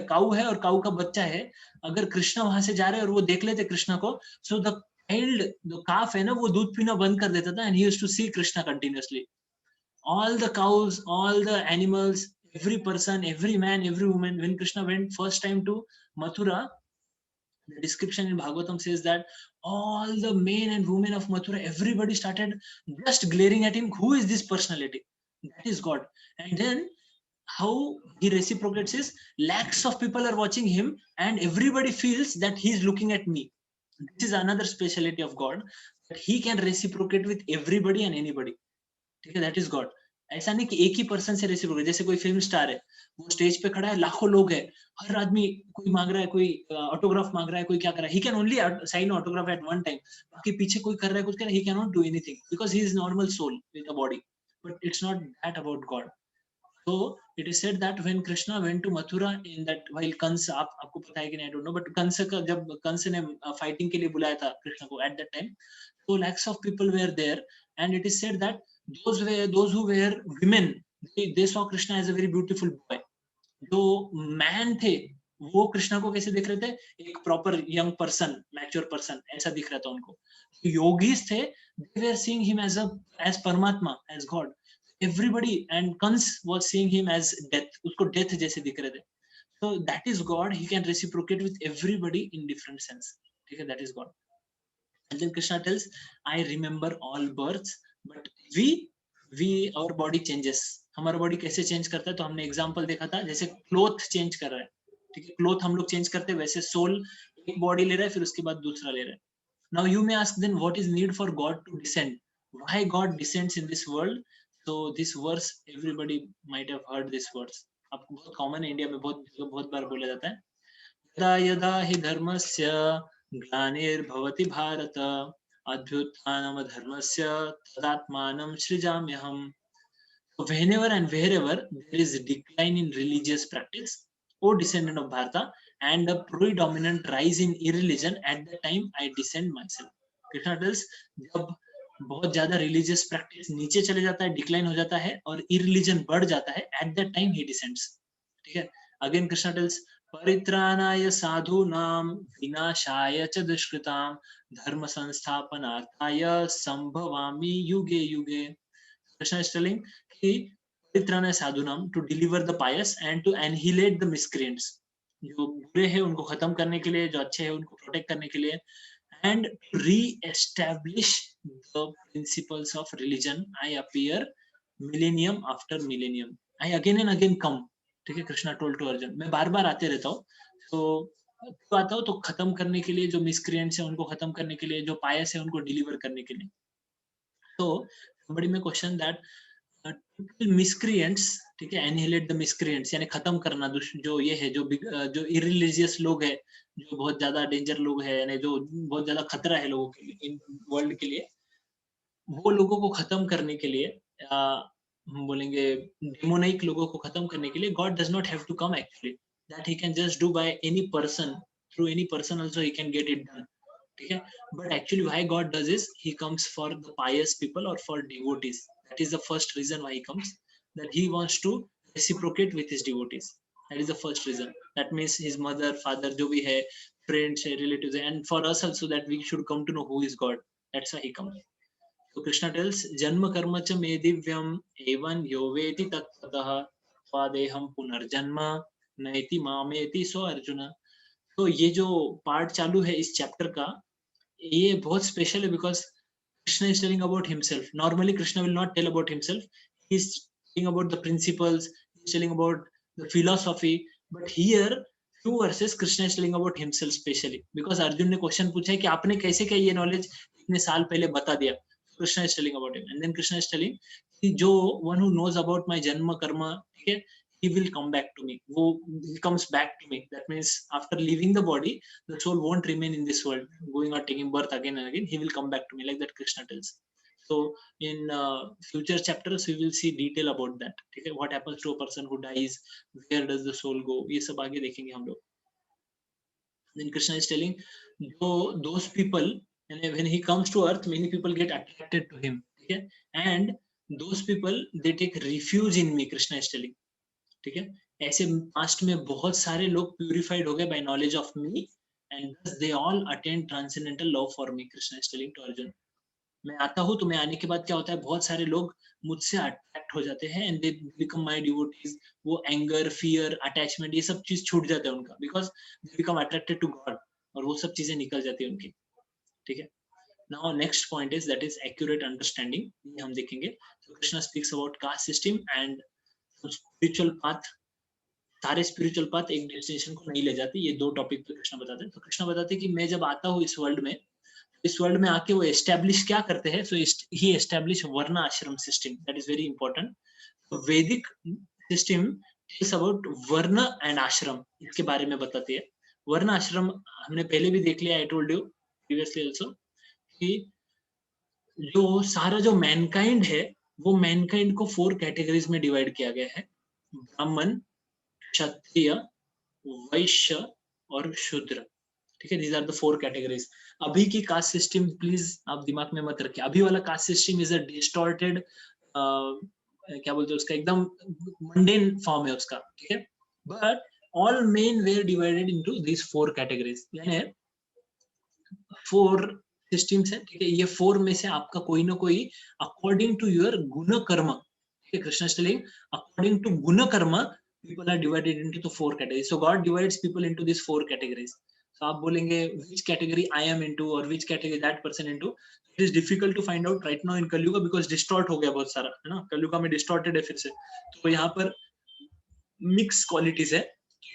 काऊ है और काऊ का बच्चा है, अगर कृष्णा वहां से जा रहे हैं और वो देख लेते कृष्णा को, सो द चाइल्ड, जो काफ है ना, वो दूध पीना बंद कर देता था, and he used to see Krishna continuously. all the cows, all the animals, every person, every man, every woman, when Krishna went first time to Mathura, the description in Bhagavatam says that all the men and women of Mathura, everybody started just glaring at him. Who is this personality? That is God. And then how he reciprocates is, lakhs of people are watching him and everybody feels that he is looking at me. This is another speciality of God, that he can reciprocate with everybody and anybody. ठीक है, that is God. ऐसा नहीं कि एक ही person से reciprocate. जैसे कोई film star है, वो स्टेज पे खड़ा है, लाखों लोग है, हर आदमी, कोई मांग रहा है, कोई ऑटोग्राफ मांग रहा है, कोई क्या कर रहा है, he can only sign autograph at one time. बाकी पीछे कोई कर रहा है, कुछ कर रहा है, he can not do anything because he is normal soul with a body. But it's not that about God. So it is said that when Krishna went to Mathura, in that while Kansa, आपको पता है कि नहीं, I don't know, but Kansa का, जब कंस ने fighting के लिए बुलाया था कृष्ण को at that time, so lakhs of people were there, and it is said that those who were women, they saw Krishna as a very beautiful boy. जो man थे, वो कृष्णा को कैसे देख रहे थे, एक proper young person, mature person, ऐसा दिख रहा था उनको. योगीज थे, they were seeing him as परमात्मा, as God. Everybody, and Kans was seeing him as death, उसको death जैसे दिख रहे थे. So that is God. He can reciprocate with everybody in different sense. ठीक है, that is God. And then Krishna tells, I remember all births, but our body changes. हमारा body कैसे change करता है? तो हमने एग्जांपल देखा था, जैसे क्लोथ चेंज कर रहा है, ठीक है, क्लोथ हम लोग चेंज करते हैं, वैसे सोल एक बॉडी ले रहा है, फिर उसके बाद दूसरा ले रहा है. Now you may ask, then what is need for God to descend? Why God descends in this world? So this verse, everybody might have heard this verse. आपको बहुत कॉमन है, इंडिया में बहुत बार बोला जाता है. यदा यदा हि धर्मस्य ग्लानिर्भवति भारत अभ्युत्थानम धर्मस्य तदात्मानं सृजाम्यहम्. So whenever and wherever there is a decline in religious practice, O descendant of Bharata, and a predominant rise in irreligion, at the time I descend myself. Krishna tells, जब बहुत ज्यादा religious practice नीचे चले जाता है, decline हो जाता है, और irreligion बढ़ जाता है, at that time he descends. ठीक है. Again Krishna tells, परित्राणाय साधूनां विनाशाय च दुष्कृतां धर्म संस्थापनार्थाय संभवामि युगे युगे. Krishna is telling कि परित्राणाय साधूनां, to deliver the pious and to annihilate the miscreants. जो बुरे हैं उनको खत्म करने के लिए, जो अच्छे हैं उनको प्रोटेक्ट करने के लिए, and re-establish the principles of religion. I appear millennium after millennium. I again and again come. ठीक है, कृष्णा टोल्ड टू अर्जुन, मैं बार बार आते रहता हूँ. तो आता हूँ तो खत्म करने के लिए, जो मिसक्रिएंट्स हैं उनको खत्म करने के लिए, जो पायस है उनको डिलीवर करने के लिए. तो somebody may question that miscreants, ठीक है, एनिहिलेट द मिसक्रिएंट्स यानी खत्म करना, जो ये है, जो इरिलीजियस लोग है, जो बहुत ज्यादा डेंजर लोग है, यानी जो बहुत ज्यादा खतरा है लोगों के लिए, इन वर्ल्ड के लिए, वो लोगों को खत्म करने के लिए, हम बोलेंगे डेमोनिक लोगों को खत्म करने के लिए, God does not have to come actually, that he can just do by any person, through any person also he can get it done. ठीक है, but actually why God does is he comes for the pious people और for devotees. That is the first reason why he comes, that he wants to reciprocate with his devotees. That is the first reason. That means his mother, father, जो भी है, friends, relatives, and for us also that we should come to know who is God. That's why he comes. So Krishna tells, Janma karma cha me divyam evan yo veti tattatah twadeham punarjanma naiti mameti so Arjuna. तो ये जो part चालू है इस chapter का, ये बहुत special है, because Krishna is telling about himself. Normally, Krishna will not tell about himself. He's telling about the principles. He's telling about the philosophy. But here, few verses, Krishna is telling about himself specially. Because Arjun ने question पूछा है कि आपने कैसे क्या ये knowledge इतने साल पहले बता दिया. Krishna is telling about him. And then Krishna is telling कि जो one who knows about my janma karma, ठीक है, he will come back to me. He comes back to me. That means after leaving the body, the soul won't remain in this world, going or taking birth again and again. He will come back to me, like that Krishna tells. So in future chapters, we will see detail about that. Okay, what happens to a person who dies? Where does the soul go? ये सब आगे देखेंगे हम लोग. Then Krishna is telling, those people, and when he comes to earth, many people get attracted to him. Okay, and those people, they take refuge in me. Krishna is telling. ठीक है, ऐसे past में बहुत सारे लोग purified हो गए by knowledge of me, and thus they all attain transcendental love for me. Krishna is telling to Arjun, मैं आता हूँ तो मैं आने के बाद क्या होता है, बहुत सारे लोग मुझसे अट्रैक्ट हो जाते हैं, and they become my devotees. वो एंगर, फियर, अटैचमेंट, ये सब चीज छूट जाता है उनका, because they become attracted to God, और वो सब चीजें निकल जाती है उनकी. ठीक है. Now next point is, that is accurate understanding. ये हम देखेंगे. So Krishna speaks about caste system and spiritual path. सारे स्पिरिचुअल पाथ एक डेस्टिनेशन को नहीं ले जाते. ये दो टॉपिक पे कृष्ण बताते हैं. तो कृष्ण बताते हैं कि मैं जब आता हूँ इस वर्ल्ड में आके वो एस्टेब्लिश क्या करते हैं. सो ही एस्टेब्लिश वर्ण आश्रम system. That is very important. वैदिक सिस्टम इज अबाउट वर्ण एंड आश्रम. इसके बारे में बताती है. वर्ण आश्रम हमने पहले भी देख लिया, आई टोल्ड यू प्रीवियसली आल्सो, कि जो सारा जो मैनकाइंड है, वो मैनकाइंड को 4 कैटेगरीज में डिवाइड किया गया है. ब्राह्मण, क्षत्रिय, वैश्य और शूद्र. ठीक है, these are the 4 categories. अभी की कास्ट सिस्टम प्लीज आप दिमाग में मत रखिए. अभी वाला caste system is a distorted, क्या बोलते हैं उसका, एकदम मंडेन फॉर्म है उसका. ठीक है, but all men were divided into these 4 categories. यानी 4 सिस्टम्स है. ठीक है, ये 4 में से आपका कोई ना कोई अकॉर्डिंग टू योर गुण कर्म. ठीक है, Krishna is telling according to guna karma, people are divided into the 4 categories. So God divides people into these 4 categories. तो आप बोलेंगे which category I am into or which category that person into. It is difficult to find out right now in Kalyuga because distort हो गया बहुत सारा, है ना, कलयुगा में distorted है फिर से. तो यहाँ पर mixed qualities है.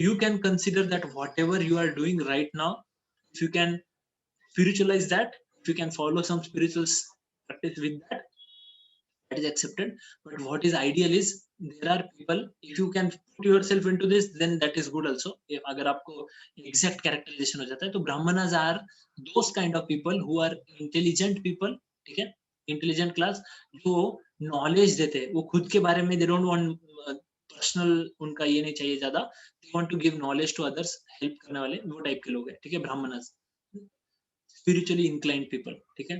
You can consider that whatever you are doing right now, if you can spiritualize that, if you can follow some spiritual practice with that, that is accepted. But what is ideal is there are people, if you can put yourself into this, then that is good also. If अगर आपको exact characterization हो जाता है, तो brahmanas are those kind of people who are intelligent people, ठीक है, intelligent class, जो knowledge देते हैं, वो खुद के बारे में they don't want पर्सनल, उनका ये नहीं चाहिए ज्यादा, they want to give knowledge to others, help करने वाले वो टाइप के लोग हैं, ठीक है, ब्राह्मणस, spiritually inclined people, ठीक है.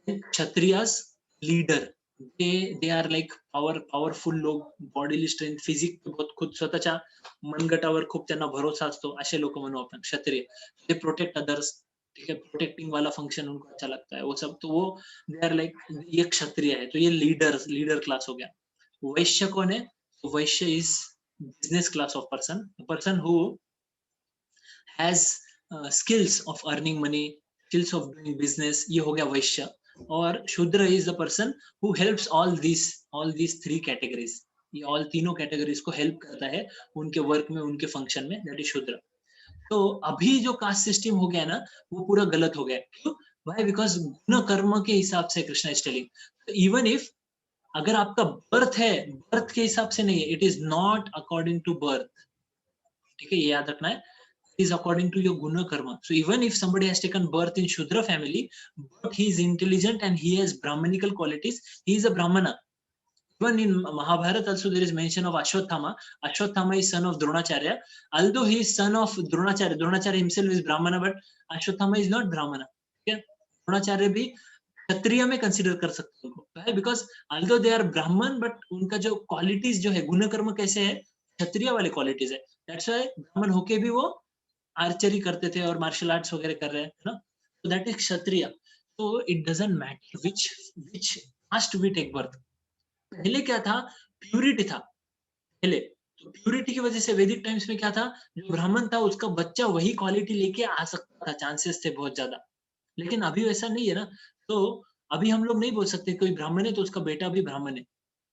Kshatriyas leader, they are like powerful लोग, बॉडीली स्ट्रेंथ, फिजिक बहुत खुद स्वतःच्या मनगटावर खूप त्यांना भरोसा असतो, असे लोक म्हणू आपण क्षत्रिय. दे प्रोटेक्ट अदर्स, ठीक है, प्रोटेक्टिंग वाला फंक्शन उनको अच्छा लगता है वो सब, तो वो दे आर लाइक, ये क्षत्रिय है, तो ये लीडर क्लास हो गया. वैश्य कौन है? वैश्य is business class of person who has skills of earning money, skills of doing business, ये हो गया वैश्य. और शूद्र is the person who helps all these three categories, ये ऑल तीनों कैटेगरीज को हेल्प करता है उनके वर्क में, उनके फंक्शन में, दैट इज शूद्र. तो अभी जो कास्ट सिस्टम हो गया ना, वो पूरा गलत हो गया. क्यों? व्हाई? बिकॉज गुण कर्म के हिसाब से Krishna is telling. Even if अगर आपका बर्थ है, बर्थ के हिसाब से नहीं है, it is not according to birth, ठीक है, ये याद रखना है. Is according to your guna karma. So even if somebody has taken birth in Shudra family, but he is intelligent and he has Brahmanical qualities, he is a Brahmana. Even in Mahabharata also there is mention of Ashwatthama. Ashwatthama is son of Dronacharya. Although he is son of Dronacharya, Dronacharya himself is Brahmana, but Ashwatthama is not Brahmana. Okay? Dronacharya भी क्षत्रिय में consider कर सकते हो, because although they are Brahman, but उनका जो qualities जो है, गुण कर्म कैसे है, क्षत्रिय वाले क्वालिटीज है. दैट्स व्हाई ब्राह्मण होके भी वो आर्चरी करते थे और मार्शल आर्ट्स वगैरह कर रहे हैं ना, तो दैट इज क्षत्रिय. तो it doesn't matter which caste we take birth. पहले क्या था? प्यूरिटी था पहले. तो प्यूरिटी की वजह से वैदिक टाइम्स में क्या था, जो ब्राह्मण था उसका बच्चा वही क्वालिटी लेके आ सकता था, चांसेस थे बहुत ज्यादा. लेकिन अभी वैसा नहीं है ना. तो अभी हम लोग नहीं बोल सकते कोई ब्राह्मण है तो उसका बेटा भी ब्राह्मण है.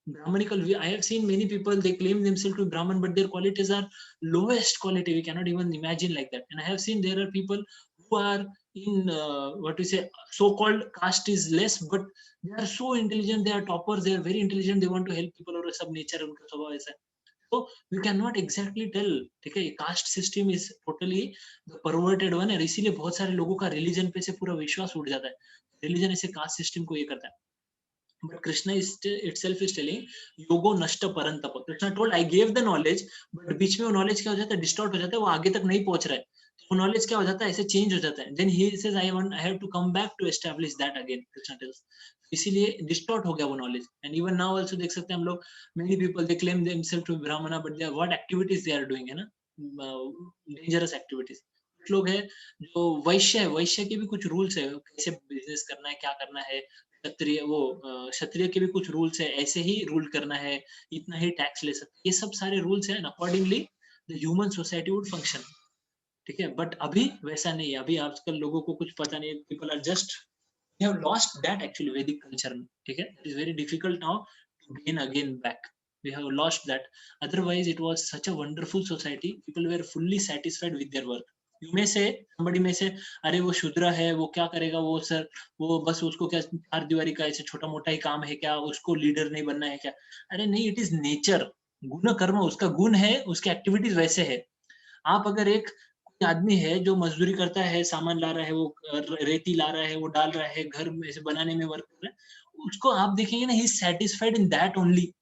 Brahmanical, I have seen many people, they claim themselves to be Brahman, but their qualities are lowest quality. We cannot even imagine like that. And I have seen there are people who are in what we say, so-called caste is less, but they are so intelligent. They are toppers. They are very intelligent. They want to help people. और सब nature उनका स्वभाव ऐसा है. So we cannot exactly tell. ठीक है, caste system is totally the perverted one, और इसीलिए बहुत सारे लोगों का religion पे से पूरा विश्वास उठ जाता है. Religion ऐसे caste system को ये करता है. But Krishna is itself is telling yogo nashta parantapa. Krishna told I gave the knowledge, but बीच में वो knowledge क्या हो जाता है, distort हो जाता है, वो आगे तक नहीं पहुंच रहा है. तो वो knowledge क्या हो जाता है, ऐसे change हो जाता है. Then he says I have to come back to establish that again. Krishna tells. इसीलिए distort हो गया वो knowledge. And even now also देख सकते हैं हम लोग, many people they claim themselves to be brahmana, but they are, what activities they are doing है ना, dangerous activities. कुछ लोग है जो वैश्य है, वैश्य के भी कुछ रूल्स है, कैसे बिजनेस करना है, क्या करना है. क्षत्रिय, वो क्षत्रिय के भी कुछ रूल्स है, ऐसे ही रूल करना है, इतना ही टैक्स ले सकते, ये सब सारे रूल्स है. Accordingly the human society would function. ठीक है, बट अभी वैसा नहीं है. अभी आजकल लोगों को कुछ पता नहीं, people are just, they have lost that actually Vedic culture में. ठीक है, it is very difficult now to gain again back. We have lost that. Otherwise it was such a wonderful society. People were fully satisfied with their work. You may say, somebody may say, अरे वो शूद्र है, वो क्या करेगा, वो sir, वो बस उसको क्या चार दीवारी का ऐसे छोटा मोटा ही काम है क्या, उसको लीडर नहीं बनना है क्या. अरे नहीं, इट इज नेचर. गुण कर्म, उसका गुण है, उसकी एक्टिविटीज वैसे है. आप अगर एक कोई आदमी है जो मजदूरी करता है, सामान ला रहा है, वो रेती ला रहा है, वो डाल रहा है, घर में ऐसे बनाने में वर्क कर रहा है, उसको आप देखेंगे ना, he is satisfied in that only.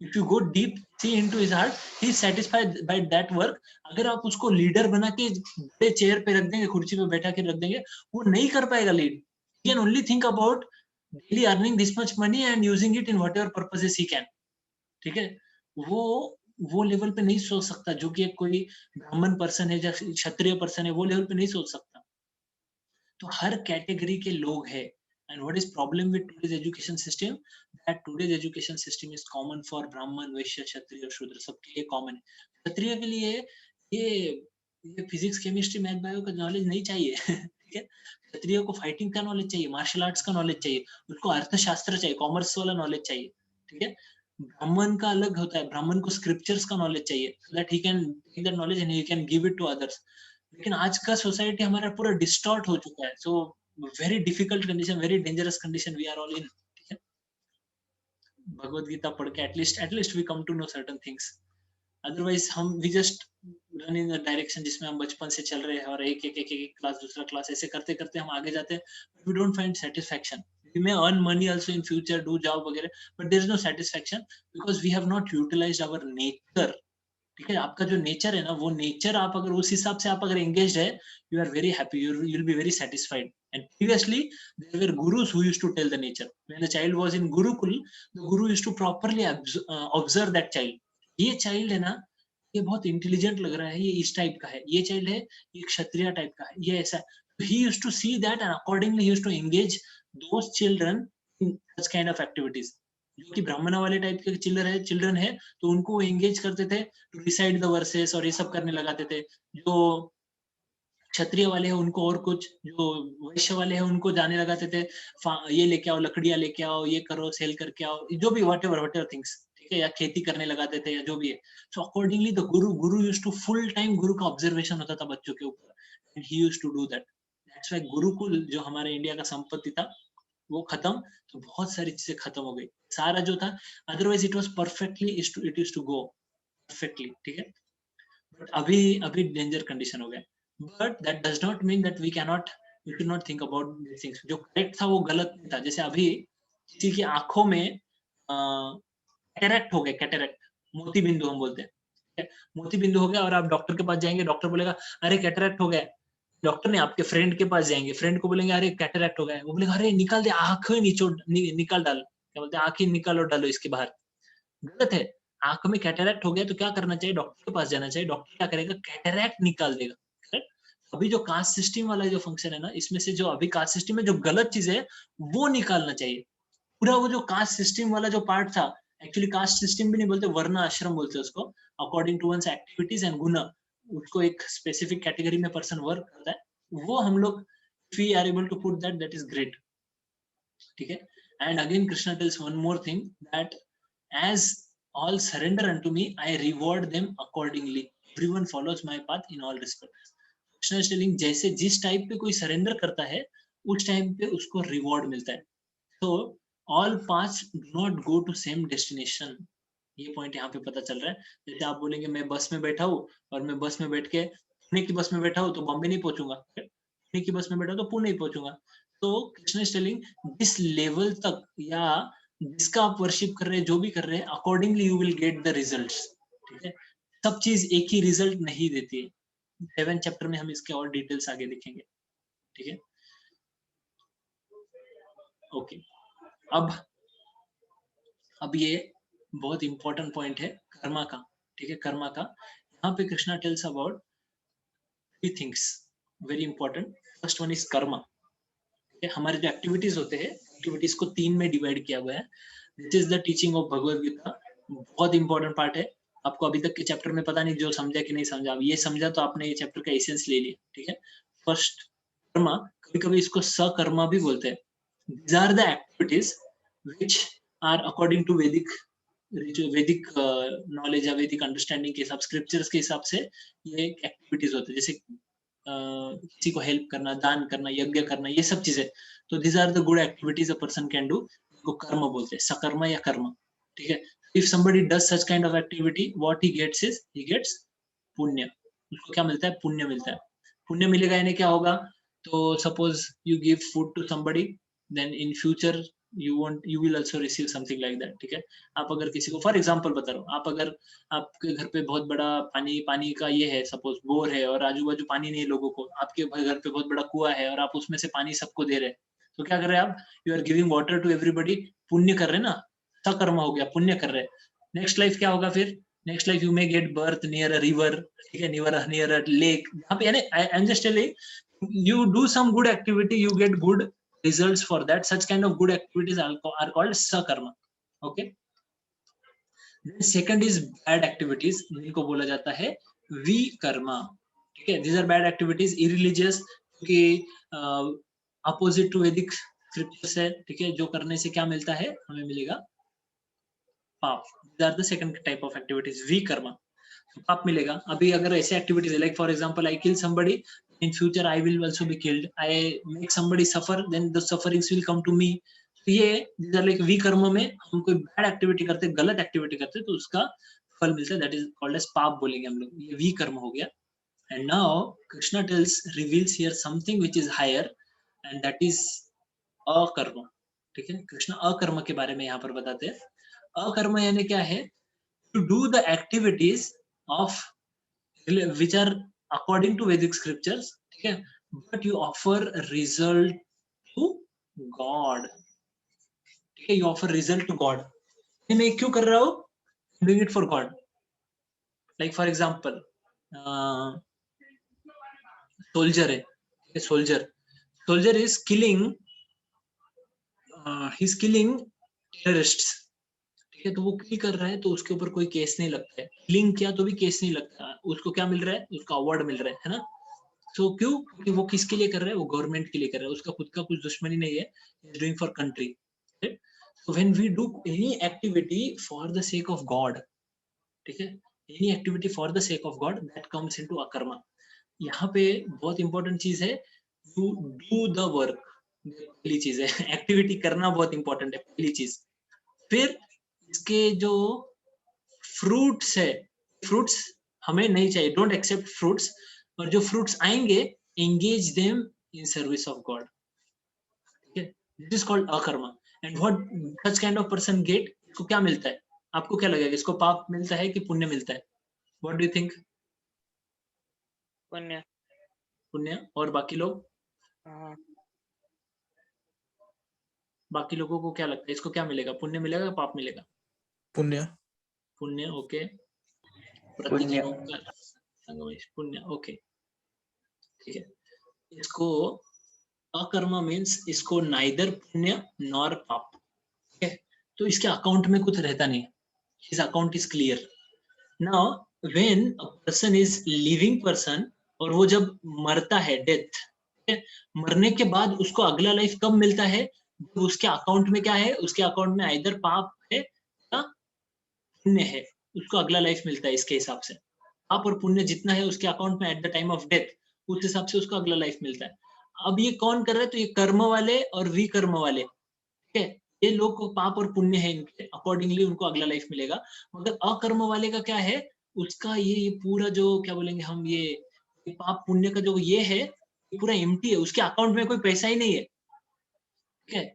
If you go deep, see into his heart, he is satisfied by that work. अगर आप उसको लीडर बना के बड़े चेयर पे रख देंगे, कुर्सी पे बैठा के रख देंगे, वो नहीं कर पाएगा lead. He can only think about daily earning this much money and using it in whatever purposes he can. ठीक है, वो लेवल पे नहीं सोच सकता जो कि एक कोई ब्राह्मण पर्सन है या क्षत्रिय पर्सन है, वो लेवल पे नहीं सोच सकता. तो हर कैटेगरी के लोग हैं. And what is problem with today's education system? That today's education system is common for Brahman, Vaishya, Kshatriya, Shudra, सबके लिए common है. क्षत्रिय के लिए ये ये फिजिक्स केमिस्ट्री मैथ बायो का नॉलेज नहीं चाहिए ठीक है। क्षत्रिय को फाइटिंग का नॉलेज चाहिए, मार्शल आर्ट्स का नॉलेज चाहिए, उसको अर्थशास्त्र चाहिए, कॉमर्स वाला नॉलेज चाहिए, ठीक है। ब्राह्मण का अलग होता है, ब्राह्मण को स्क्रिप्चर्स का नॉलेज चाहिए, so that he can take that knowledge and he can give it to others. लेकिन आज का सोसाइटी हमारा पूरा डिस्टॉर्ट हो चुका है, so very difficult condition, very dangerous condition we are all in, ठीक है। भगवत गीता पढ़ के at least we come to know certain things, otherwise हम we just run in the direction जिसमें हम बचपन से चल रहे हैं, और एक क्लास दूसरा क्लास ऐसे करते करते हम आगे जाते हैं, but we don't find satisfaction. We may earn money also in future, do job वगैरह, but there is no satisfaction because we have not utilised our nature, ठीक है। आपका जो नेचर है ना, वो नेचर आप अगर उस हिसाब से आप अगर एंगेज्ड है, you are very happy, you will be very satisfied. And previously there were gurus who used to tell the nature, when the child was in gurukul, the Guru used to properly observe that child. ये child है ना, ये बहुत intelligent लग रहा है, ये इस टाइप का है, ये चाइल्ड है ये क्षत्रिय टाइप का है, ये ऐसा है। He used to see that and accordingly he used to engage those children in such kind of activities. जो कि ब्राह्मण वाले टाइप के चिल्ड्रन है, तो उनको वो एंगेज करते थे टू रिसाइड द वर्सेस और ये सब करने लगाते थे। जो क्षत्रिय वाले हैं उनको और कुछ, जो वैश्य वाले हैं उनको जाने लगाते थे, ये लेके आओ, लकड़ियां लेके आओ, ये करो, सेल करके आओ, जो भी वट एवर थिंग्स, ठीक है, या खेती करने लगाते थे या जो भी है। So accordingly the Guru used to full time, गुरु का ऑब्जर्वेशन होता था बच्चों के ऊपर, and he used to do that. That's why gurukul जो हमारे इंडिया का संपत्ति था वो खत्म, तो बहुत सारी चीजें खत्म हो गई, सारा जो था। Otherwise it was perfectly, it is to go perfectly, ठीक है। बट अभी अभी डेंजर कंडीशन हो गया, but that does not mean that we can not think about this things. जो करेक्ट था वो गलत नहीं था। जैसे अभी किसी की आंखों में कैटरेक्ट हो गया, कैटरेक्ट, मोती बिंदु हम बोलते हैं, ठीक है? मोती बिंदु हो गया और आप डॉक्टर के पास जाएंगे, डॉक्टर बोलेगा अरे कैटरेक्ट हो गया। डॉक्टर ने आपके फ्रेंड के पास जाएंगे, फ्रेंड को बोलेंगे अरे कैटरेक्ट हो गया, वो बोलेगा अरे निकाल दे, आंखें निकाल डाल, क्या बोलते हैं, आंखें निकालो, डालो इसके बाहर। गलत है। आंख में कैटरेक्ट हो गया तो क्या करना चाहिए, डॉक्टर के पास जाना चाहिए, डॉक्टर क्या करेगा, कैटरेक्ट निकाल देगा, करेक्ट। अभी जो कास्ट सिस्टम वाला जो फंक्शन है ना, इसमें से जो अभी कास्ट सिस्टम में जो गलत चीज है वो निकालना चाहिए। पूरा वो जो कास्ट सिस्टम वाला जो पार्ट था, एक्चुअली कास्ट सिस्टम भी नहीं बोलते, वर्ण आश्रम बोलते हैं उसको, according to one's activities and guna, उसको एक स्पेसिफिक कैटेगरी में पर्सन वर्क करता है, वो हम लोग we are able to put that is great, ठीक है। And again Krishna tells one more thing that as all surrender unto me, I reward them accordingly. Everyone follows my path in all respects. Krishna is telling जैसे जिस type पे कोई surrender करता है उस time पे उसको रिवॉर्ड मिलता है। तो all paths do not go to same destination, ये पॉइंट यहाँ पे पता चल रहा है। जैसे आप बोलेंगे मैं बस में बैठा हूँ और मैं बस में बैठ के पुणे की बस में बैठा हूँ तो बॉम्बे नहीं पहुंचूंगा, पुणे की बस में बैठा तो पुणे ही पहुंचूंगा। तो कृष्ण इज टेलिंग जिस लेवल तक या जिसका आप वर्शिप कर रहे हैं, जो भी कर रहे हैं, accordingly you will get the results, ठीक है। सब चीज एक ही रिजल्ट नहीं देती है। 7 चैप्टर में हम इसके और डिटेल्स आगे देखेंगे, ठीक है। ओके, अब अब ये बहुत इंपॉर्टेंट पॉइंट है कर्मा का, ठीक है, कर्मा का। यहाँ पे Krishna tells about 3 things very important. First one is Karma. हमारे जो एक्टिविटीज होते हैं, एक्टिविटीज को 3 में डिवाइड किया हुआ है। This is the teaching of Bhagavad Gita, बहुत इंपॉर्टेंट पार्ट है। आपको अभी तक के चैप्टर में पता नहीं जो समझा कि नहीं समझा, ये समझा तो आपने ये चैप्टर का एसेंस ले लिया, ठीक है। फर्स्ट कर्मा, कभी कभी इसको सकर्मा भी बोलते हैं। These are the activities which are according to Vedic knowledge या वैदिक अंडरस्टैंडिंग के हिसाब, स्क्रिप्चर्स के हिसाब से ये एक्टिविटीज होते हैं। जैसे किसी को हेल्प करना, दान करना, यज्ञ करना, ये सब चीजें। तो these are the good activities a person can do, को कर्म बोलते हैं, सकर्म या कर्म, ठीक है। If somebody does such kind of activity, what he gets is he gets पुण्य। उसको क्या मिलता है, पुण्य मिलता है। पुण्य मिलेगा यानी क्या होगा, तो suppose you give food to somebody, then in future you will also receive something like that, ठीक है। आप अगर किसी को, फॉर एग्जांपल बता रहा हूँ, आप अगर आपके घर पे बहुत बड़ा पानी का ये है, सपोज बोर है और आजू बाजू पानी नहीं है लोगों को, आपके घर पे बहुत बड़ा कुआं है और आप उसमें से पानी सबको दे रहे हैं, तो क्या कर रहे हैं आप, you are giving water to everybody, पुण्य कर रहे हैं ना, सकर्म हो गया, पुण्य कर रहे हैं। नेक्स्ट लाइफ क्या होगा फिर, next life you may gate birth near a river, ठीक है, नियर अ लेक, यहाँ पे यानी I am just telling you do some good activity, you get good results for that. Such kind of good activities are called sakarma, okay. Then second is bad activities, जिनको बोला जाता है विकर्मा, ठीक है, these are bad activities, irreligious, क्योंकि opposite to Vedic scriptures है, ठीक है, जो करने से क्या मिलता है, हमें मिलेगा पाप. These are the second type of activities, विकर्मा, पाप मिलेगा. अभी अगर ऐसे एक्टिविटीज है, like for example I kill somebody, in future I will also be killed, I make somebody suffer, then the sufferings will come to me. तो ये like विकर्म में हम कोई बैड एक्टिविटी करते, गलत एक्टिविटी करते, तो उसका फल मिलता है, दैट इज कॉल्ड एज पाप बोलेंगे हम लोग. ये विकर्म हो गया. And now Krishna reveals here something which is higher, and that is akarma. ठीक है, कृष्ण अकर्म के बारे में यहाँ पर बताते हैं. अकर्म यानी क्या है, to do the activities of which are according to Vedic scriptures, ठीक है, but you offer result to God. ठीक है, you offer result to God. मैं क्यों कर रहा हूँ, doing it for God. Like for example, soldier है, soldier is killing, he's killing terrorists. ठीक है, तो वो किल कर रहा है, तो उसके ऊपर कोई केस नहीं लगता है. किलिंग किया तो भी केस नहीं लगता. उसको क्या मिल रहा है, उसका अवार्ड मिल रहा है ना. तो क्यों, क्योंकि वो किसके लिए कर रहा है, वो गवर्नमेंट के लिए कर रहा है, उसका खुद का कुछ दुश्मनी नहीं है, is doing for country. So when we do any activity for the sake of God, ठीक है, any activity for the sake of God, that comes into akarma. यहाँ पे बहुत इंपॉर्टेंट चीज है, टू डू द वर्क. पहली चीज है, एक्टिविटी करना बहुत इंपॉर्टेंट है, पहली चीज. फिर इसके जो फ्रूट्स है, फ्रूट्स हमें नहीं चाहिए, डोंट एक्सेप्ट फ्रूट्स, और जो फ्रूट्स आएंगे, engage them in service of God. ठीक है, this is called akarma. And what such kind of person get, इसको क्या मिलता है, आपको क्या लगेगा, इसको पाप मिलता है कि पुण्य मिलता है? What do you think? पुण्य. पुण्य. और बाकी लोग, हाँ. बाकी लोगों को क्या लगता है, इसको क्या मिलेगा, पुण्य मिलेगा या पाप मिलेगा? पुण्य. पुण्य. ओके. पुण्य. पुण्य. ओके, ठीक है. इसको अकर्मा मीन्स इसको नाइदर पुण्य नॉर पाप. ठीक है, तो इसके अकाउंट में कुछ रहता नहीं, his account is clear. Now when a person is living person, और वो जब मरता है, डेथ, मरने के बाद उसको अगला लाइफ कब मिलता है, जब उसके अकाउंट में क्या है, उसके अकाउंट में आइदर पाप है या पुण्य है, उसको अगला लाइफ मिलता है. इसके हिसाब से पाप और पुण्य जितना है उसके अकाउंट में at the time of death, उस हिसाब से उसको अगला लाइफ मिलता है. अब ये कौन कर रहा है, तो ये कर्म वाले और विकर्म वाले, ठीक है, ये लोग को पाप और पुण्य है, इनके अकॉर्डिंगली उनको अगला लाइफ मिलेगा. मगर अकर्म वाले का क्या है, उसका ये पूरा जो क्या बोलेंगे हम, ये पाप पुण्य का जो ये है, ये पूरा एम्प्टी है, उसके अकाउंट में कोई पैसा ही नहीं है. ठीक है,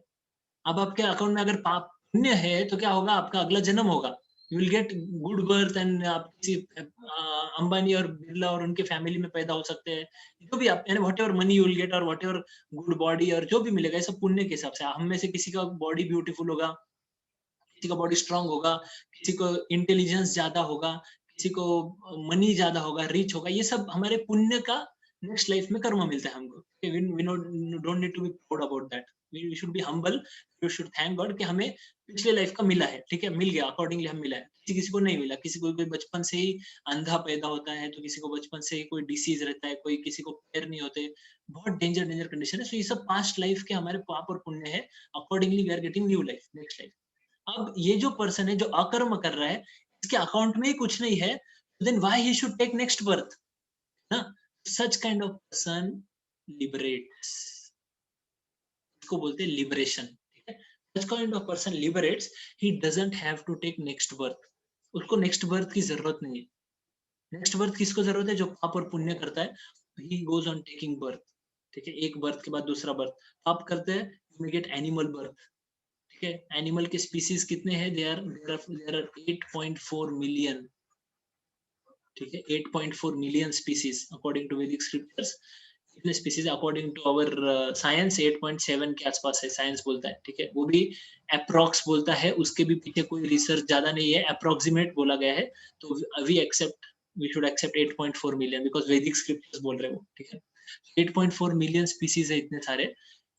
अब आपके अकाउंट में अगर पाप पुण्य है तो क्या होगा, आपका अगला जन्म होगा, you will get good birth, and आप किसी अंबानी और बिरला और उनके फैमिली में पैदा हो सकते हैं, जो भी आप, यानी what ever money you will get, और व्हाट एवर गुड बॉडी और जो भी मिलेगा, ये सब पुण्य के हिसाब से. हम में से किसी का बॉडी ब्यूटीफुल होगा, किसी का बॉडी स्ट्रांग होगा, किसी को इंटेलिजेंस ज्यादा होगा, किसी को मनी ज्यादा होगा, रिच होगा, ये सब हमारे पुण्य का नेक्स्ट लाइफ में कर्म मिलता है हमको. we don't need to be proud about that. We should be humble. We should thank God कि हमें पिछले लाइफ का मिला है. ठीक है, मिल गया, अकॉर्डिंगली हम मिला है. किसी को नहीं मिला, किसी को बचपन से ही अंधा पैदा होता है, तो किसी को बचपन से ही कोई डिसीज रहता है, कोई किसी को पैर नहीं होते, बहुत डेंजर कंडीशन है. सो ये सब पास्ट लाइफ के हमारे पाप और पुण्य है, accordingly we are getting new life, next life. अब ये जो पर्सन है जो अकर्म कर रहा है, इसके अकाउंट में ही कुछ नहीं है, then why he should take next birth ना. Such kind of person liberates, इसको बोलते हैं लिबरेशन. ठीक है, such kind of person liberates, he doesn't have to take next birth. उसको नेक्स्ट बर्थ की जरूरत नहीं है. नेक्स्ट बर्थ किसको जरूरत है, जो पाप और पुण्य करता है, he goes on taking birth. ठीक है, एक बर्थ के बाद दूसरा बर्थ. पाप करते हैं, you may gate animal birth. ठीक है, एनिमल के स्पीसीज कितने हैं, देयर आर 8.4 मिलियन. ठीक है, 8.4 million species according to Vedic scriptures. कितने species according to our science, 8.7 के आसपास है, साइंस बोलता है. ठीक है, वो भी अप्रॉक्स बोलता है, उसके भी पीछे कोई रिसर्च ज्यादा नहीं है, अप्रोक्सीमेट बोला गया है. तो we should accept 8.4 million because Vedic scriptures बोल रहे हो. ठीक है, 8.4 मिलियन स्पीसीज है, इतने सारे.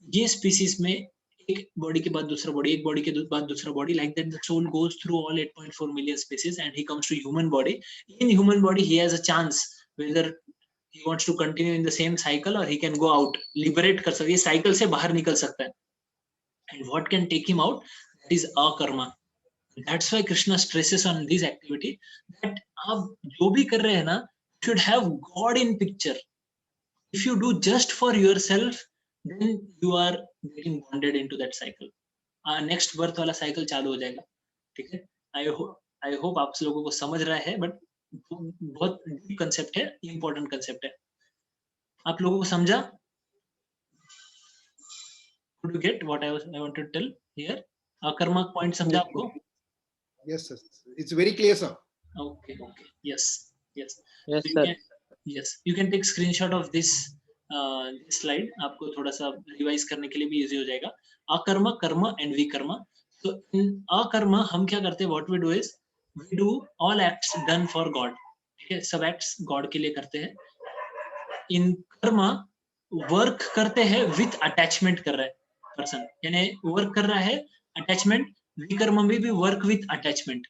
ये स्पीसीज में एक बॉडी के बाद दूसरा बॉडी, एक बॉडी के बाद दूसरा body, like that the soul goes through all 8.4 million species and he comes to human body. In human body he has a chance whether he wants to continue in the same cycle or he can go out, liberate कर सकता है, ये cycle से बाहर निकल सकता है. And what can take him out? That is akarma. That's why Krishna stresses on this activity that आप जो भी कर रहे हैं ना, should have God in picture. If you do just for yourself, then you are getting bonded into that cycle. Next birth वाला cycle चालू हो जाएगा. ठीक है. आई होप आप लोगों को समझ रहा है, बट बहुत डीप कंसेप्ट है, इंपॉर्टेंट कंसेप्ट है. आप लोगों को समझा? Could you get what I wanted to tell here? Karma point समझा आपको? Yes, sir. It's very clear, sir. Okay. Yes, Yes, so sir. you can take screenshot of this slide. आपको थोड़ा सा रिवाइज करने के लिए भी इजी हो जाएगा. अकर्मा, कर्मा एंड विकर्मा. So in अकर्मा हम क्या करते हैं? What we do is we do all acts done for God. ठीक है, सब acts God के लिए करते हैं. In कर्मा वर्क करते हैं with attachment कर रहा है पर्सन, यानी वर्क कर रहा है अटैचमेंट. विकर्मा में भी वर्क विथ अटैचमेंट.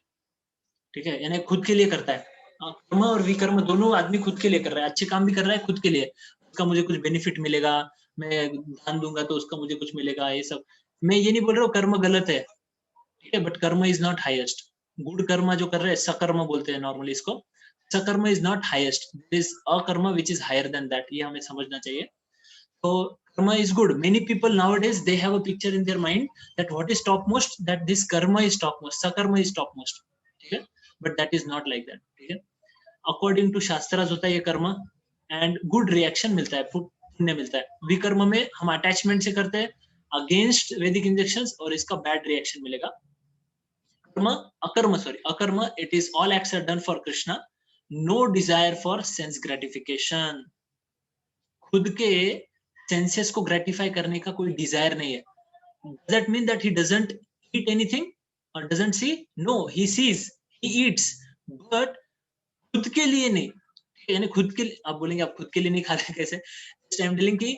ठीक है, यानी खुद के लिए करता है. कर्म और विकर्म दोनों आदमी खुद के लिए कर रहा है, अच्छे काम भी कर रहा है खुद के लिए. उसका मुझे कुछ बेनिफिट मिलेगा, मैं दान दूंगा तो उसका मुझे कुछ मिलेगा, ये सब. मैं ये नहीं बोल रहा हूँ कर्म गलत है, ठीक है, बट कर्म इज नॉट हाईएस्ट. गुड कर्म जो कर रहे हैं सकर्म बोलते हैं नॉर्मली इसको. Sakarma is not highest, there is akarma which is higher than that. ये हमें समझना चाहिए. तो karma is good. Many people nowadays they have a picture in their mind that what is topmost, that this karma is topmost, sakarma is topmost. ठीक है, but that is not like that. ठीक है, according to shastras होता है ये कर्म, and good reaction मिलता है, पुण्य मिलता है. विकर्म में हम अटैचमेंट से करते हैं अगेंस्ट वैदिक इंजेक्शंस और इसका बैड रिएक्शन मिलेगा. अकर्म, it is all acts are done for Krishna, no desire for sense gratification. खुद के सेंसेस को ग्रेटिफाई करने का कोई डिजायर नहीं है. Does that mean that he doesn't eat anything or doesn't see? No, he sees, he eats, but खुद के लिए नहीं. यानी खुद के लिए, आप बोलेंगे आप खुद के लिए नहीं खा रहे कैसे? I am telling कि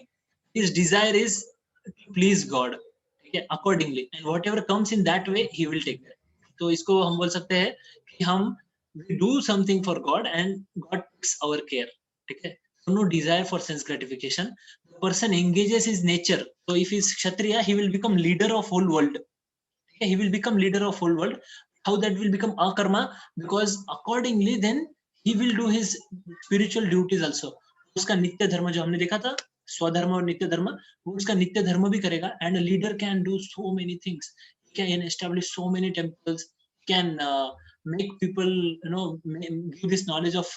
his desire is to please God. ठीक है, accordingly, and whatever comes in that way he will take that. तो इसको हम बोल सकते हैं कि हम we do something for God and God takes our care. ठीक है, no desire for sense gratification. The person engages his nature. So if he is kshatriya, he will become leader of whole world. Okay, he will become leader of whole world. How that will become akarma? Because accordingly then he will do his spiritual duties also. उसका नित्य धर्म जो हमने देखा था, स्वधर्म और नित्य धर्म, वो उसका नित्य धर्म भी करेगा. And a leader can do so many things. He can establish so many temples. Can make people, give this knowledge of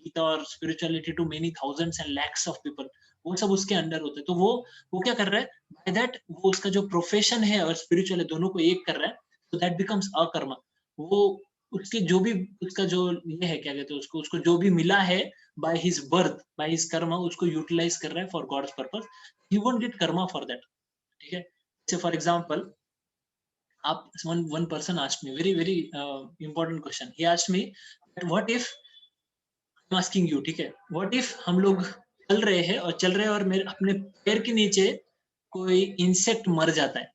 Gita or spirituality to many thousands and lakhs of people. वो सब उसके under होते हैं. तो वो क्या कर रहा है? By that वो उसका जो प्रोफेशन है और स्पिरिचुअल है दोनों को एक कर रहा है. So that becomes अकर्मा. वो उसके जो भी उसका जो ये है, क्या कहते हैं उसको जो भी मिला है by his birth, by his Karma, उसको यूटिलाइज कर रहा है for God's purpose. He won't get karma for that. ठीक है. So for example, one person asked me very important question. He asked me that what if, I'm asking you, ठीक है, what if हम लोग चल रहे हैं और मेरे अपने पैर के नीचे कोई इंसेक्ट मर जाता है.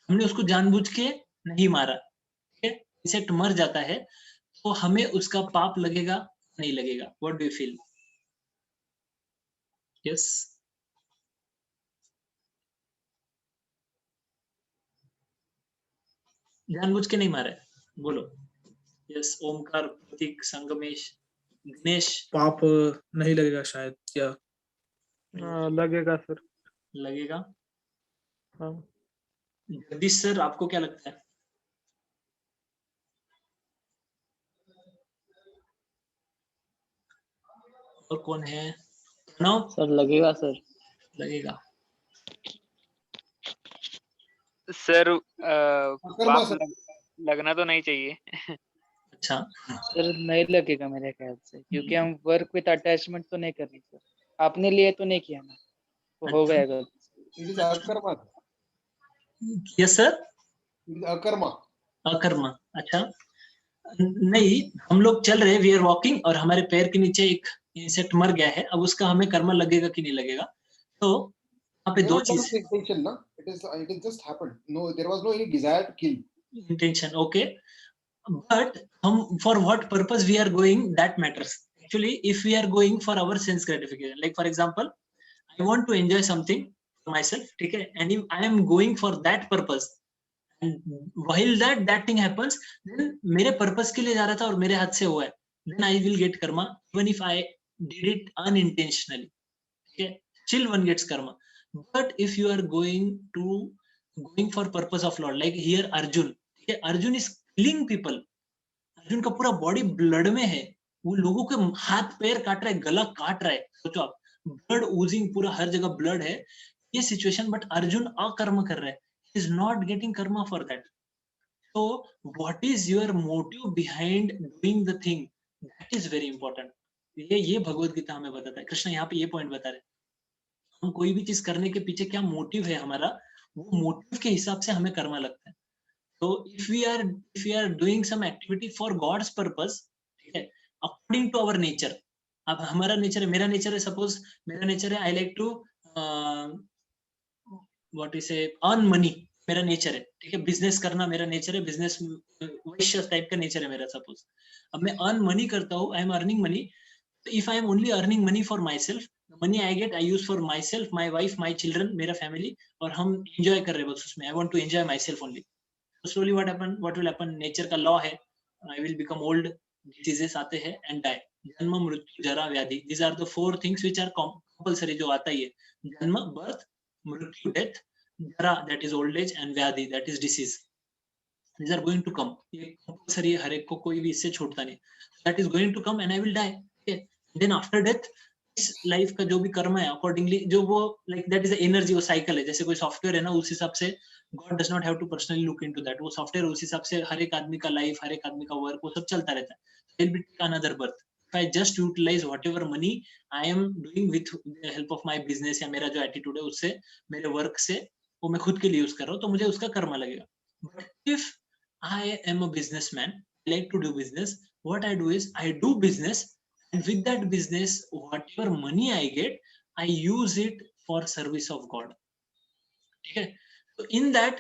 हमने उसको जानबूझ के नहीं मारा, ठीक है, इंसेक्ट मर जाता है, तो हमें उसका पाप लगेगा नहीं लगेगा? What do you feel? Yes. जानबूझ के नहीं मारा है, बोलो. यस, ओमकार, प्रतीक, संगमेश, दिनेश. पाप नहीं लगेगा शायद, या लगेगा सर. लगेगा. हाँ. जगदीश सर, आपको क्या लगता है? और कौन है? प्रणव सर लगेगा सर. लगेगा. सर अकर्मा पाप सर. लगना तो नहीं चाहिए. अच्छा, सर नहीं लगेगा मेरे ख्याल से, क्योंकि हम वर्क विद अटैचमेंट तो नहीं कर रहे सर, अपने लिए तो नहीं किया ना, वो हो गया गलत. It is akarma. Yes sir. It is akarma. अकर्मा. अच्छा, नहीं, हम लोग चल रहे, वी आर वॉकिंग और हमारे पैर के नीचे एक इंसेक्ट मर गया है. अब उसका हमें कर्मा लगेगा कि नहीं लगेगा? तो यहाँ पे दो चीज. Intention, na? It is just happened. No, there was no any desire to kill. Intention, okay, but हम for what purpose we are going that matters. actually if we are going for our sense gratification, like for example I want to enjoy something for myself, okay, and if I am going for that purpose and while that thing happens, then मेरे purpose के लिए जा रहा था और मेरे हाथ से हुआ है, then I will get karma even if I did it unintentionally, okay, still one gets karma. But if you are going for purpose of Lord, like here Arjun, okay, Arjun is killing people, Arjun का पूरा body blood में है, वो लोगों के हाथ पैर काट रहा है, गला काट रहा है, सोचो आप, ब्लड ओजिंग, पूरा हर जगह ब्लड है, ये सिचुएशन, बट अर्जुन अकर्म कर रहा है, is not getting Karma for that. So what is your motive behind doing the thing? That is very important. ये भगवत गीता हमें बताता है, कृष्ण यहाँ पे ये पॉइंट बता रहे हैं, हम कोई भी चीज करने के पीछे क्या मोटिव है हमारा, वो मोटिव के हिसाब से हमें कर्मा लगता है. So if we are doing some activity for God's purpose, ठीक है, according to our nature, अब हमारा नेचर है, मेरा नेचर है, सपोज मेरा नेचर है, I like to what is earn money, मेरा नेचर है, ठीक है, बिजनेस करना मेरा नेचर है, बिजनेस वैश्य टाइप का नेचर है मेरा, सपोज अब मैं अर्न मनी करता हूँ, I am earning money. If I am only earning money for my self, money I get I use for my self, my wife, my children, मेरा family, और हम एंजॉय कर रहे हैं बस उसमें, I want to enjoy my self only. Slowly what will happen, nature का law है, I will become old, diseases आते हैं and die, जन्म मृत्यु जरा व्याधि, these are the 4 things which are compulsory, जो आता ही है, जन्म, birth, मृत्यु, death, जरा that is old age, and व्याधि that is disease, these are going to come, ये compulsory है, हर एक को कोई भी इससे छूटता नहीं, that is going to come and I will die, okay. Then after death, इस लाइफ का जो भी कर्म है अकॉर्डिंगली, जो वो लाइक दैट इज एनर्जी, वो साइकिल है, जैसे कोई सॉफ्टवेयर है ना, उस हिसाब से God does not have to personally look into that, वो सॉफ्टवेयर उस हिसाब से हर एक आदमी का लाइफ, हर एक आदमी का वर्क, वो सब चलता रहता है. There will be another birth. If I just utilize whatever money I am doing with the help of my business, या मेरा जो एटीट्यूड है उससे, मेरे वर्क से, वो मैं खुद के लिए यूज कर रहा हूँ, तो मुझे उसका कर्म लगेगा. But if I am a businessman, I like to do business, what I do is I do business, and with that business whatever money I get, I use it for service of God, ठीक है. So in that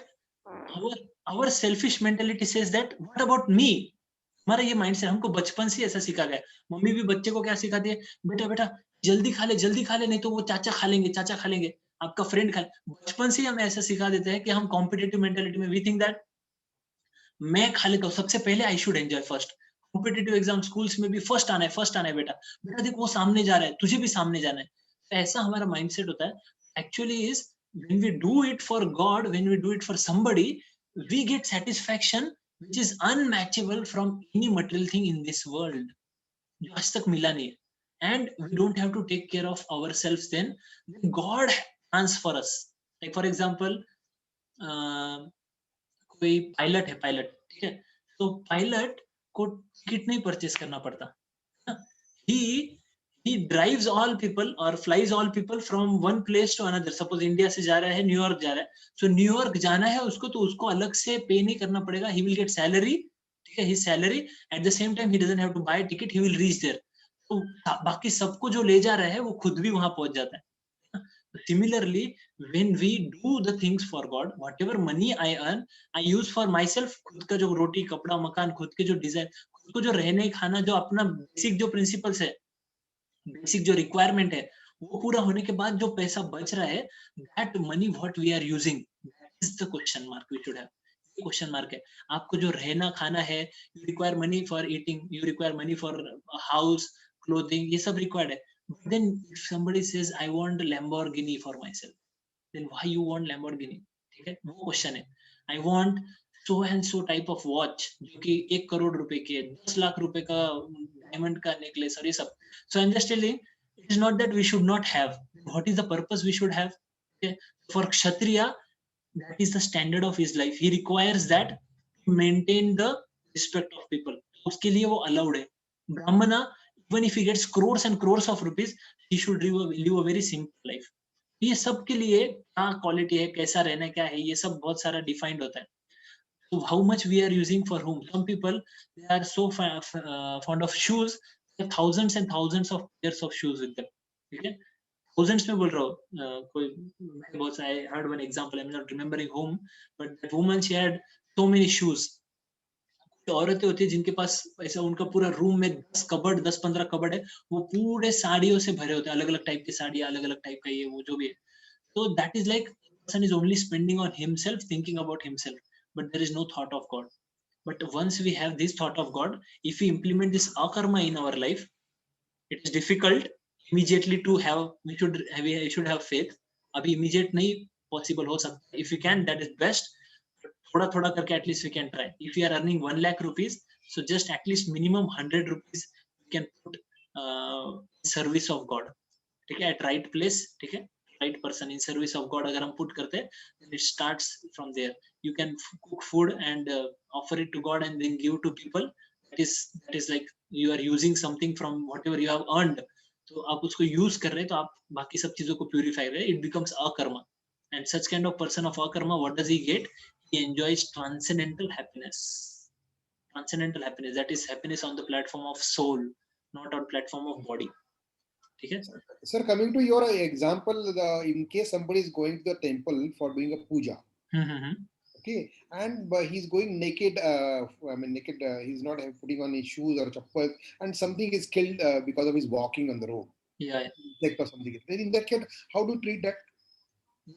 our selfish mentality says that what about me, हमारा ये mind से हमको बचपन से ऐसा सिखा गया. मम्मी भी बच्चे को क्या सिखाती है, बेटा बेटा जल्दी खा ले, नहीं तो वो चाचा खा लेंगे, आपका फ्रेंड खा ले. बचपन से हम ऐसा सिखा देते हैं कि हम कॉम्पिटिटिव मेंटालिटी में वी थिंक दैट मैं खा लेता हूँ सबसे पहले, I should enjoy first. Competitive exam schools में भी फर्स्ट आना है बेटा देख वो सामने जा रहा है, तुझे भी सामने जाना है. ऐसा हमारा माइंडसेट होता है. Actually is when we do it for God, when we do it for somebody, we get satisfaction which is unmatchable from any material thing in this world, जो आज तक मिला नहीं है. And we don't have to take care of ourselves then God plans for us. Like for example, कोई pilot है, ठीक है, तो पायलट को टिकट नहीं परचेस करना पड़ता, he drives all people or flies all people from one place to another. Suppose India से जा रहा है, न्यूयॉर्क जा रहा है, so न्यूयॉर्क जाना है उसको, तो उसको अलग से पे नहीं करना पड़ेगा, he will get salary, ठीक है, his salary, at the same time he doesn't have to buy a ticket, he will reach there. तो बाकी सबको जो ले जा रहा है वो खुद भी वहां पहुंच जाता है. Similarly, when we do the things for God, whatever money I earn, I use for myself, खुद का जो रोटी कपड़ा मकान, खुद के जो डिजाइन, खुद को जो रहने खाना, जो अपना बेसिक जो प्रिंसिपल्स है, बेसिक जो रिक्वायरमेंट है, वो पूरा होने के बाद जो पैसा बच रहा है, that money what we are using, that is the question mark we should have. Question mark है. आपको जो रहना खाना है, you require money for eating, you require money for house, clothing, ये सब रिक्वायर्ड है. But then if somebody says I want Lamborghini for myself, then why you want Lamborghini, ठीक है, वो क्वेश्चन है. I want so and so type of watch, जो कि 1 करोड़ रुपए के, 10 लाख रुपए का डायमंड का नेकलेस और ये सब. So I'm just telling, it is not that we should not have. What is the purpose we should have? Okay. For Kshatriya, that is the standard of his life. He requires that to maintain the respect of people. उसके लिए वो allowed है. Brahmana, even if he gets crores and crores of rupees, he should live a very simple life. ये सब के लिए क्या quality है, कैसा रहना क्या है, ये सब बहुत सारा डिफाइंड होता है. So how much we are using for whom? Some people, they are so fond of shoes, they have thousands and thousands of pairs of shoes with them. ठीक है, thousands में बोल रहा हूँ. कोई बहुत, I heard one example, I'm not remembering whom, but that woman, she had so many shoes. औरतें होती है जिनके पास ऐसा उनका पूरा रूम में 10-15 कबर्ड है, वो पूरे साड़ियों से भरे होते हैं, अलग अलग टाइप की साड़ियाँ, अलग अलग टाइप का ये वो जो भी है. So that is like person is only spending on himself, thinking about himself, but there is no thought of God. But once we have this thought of God, if we implement this akarma in our life, it is difficult immediately to have. We should have faith. अभी immediate नहीं possible हो सकता. If we can, that is best. थोड़ा थोड़ा करके at least we can try. If we are earning 1 lakh rupees, so just at least minimum 100 rupees we can put service of God. ठीक है, at right place, ठीक है, right person in service of God अगर हम put करते हैं, then it starts from there. You can cook food and offer it to God and then give to people. That is like you are using something from whatever you have earned. तो आप उसको use कर रहे हैं, तो आप बाकी सब चीजों को purify रहे हैं. It becomes akarma. And such kind of person of akarma, what does he get? He enjoys transcendental happiness. Transcendental happiness, that is happiness on the platform of soul, not on platform of body. ठीक है. Sir, coming to your example, in case somebody is going to the temple for doing a puja, okay, and he's going naked, naked, he's not putting on his shoes or chappal, and something is killed because of his walking on the road. Yeah. Insect or something. Then in that case, how do you treat that?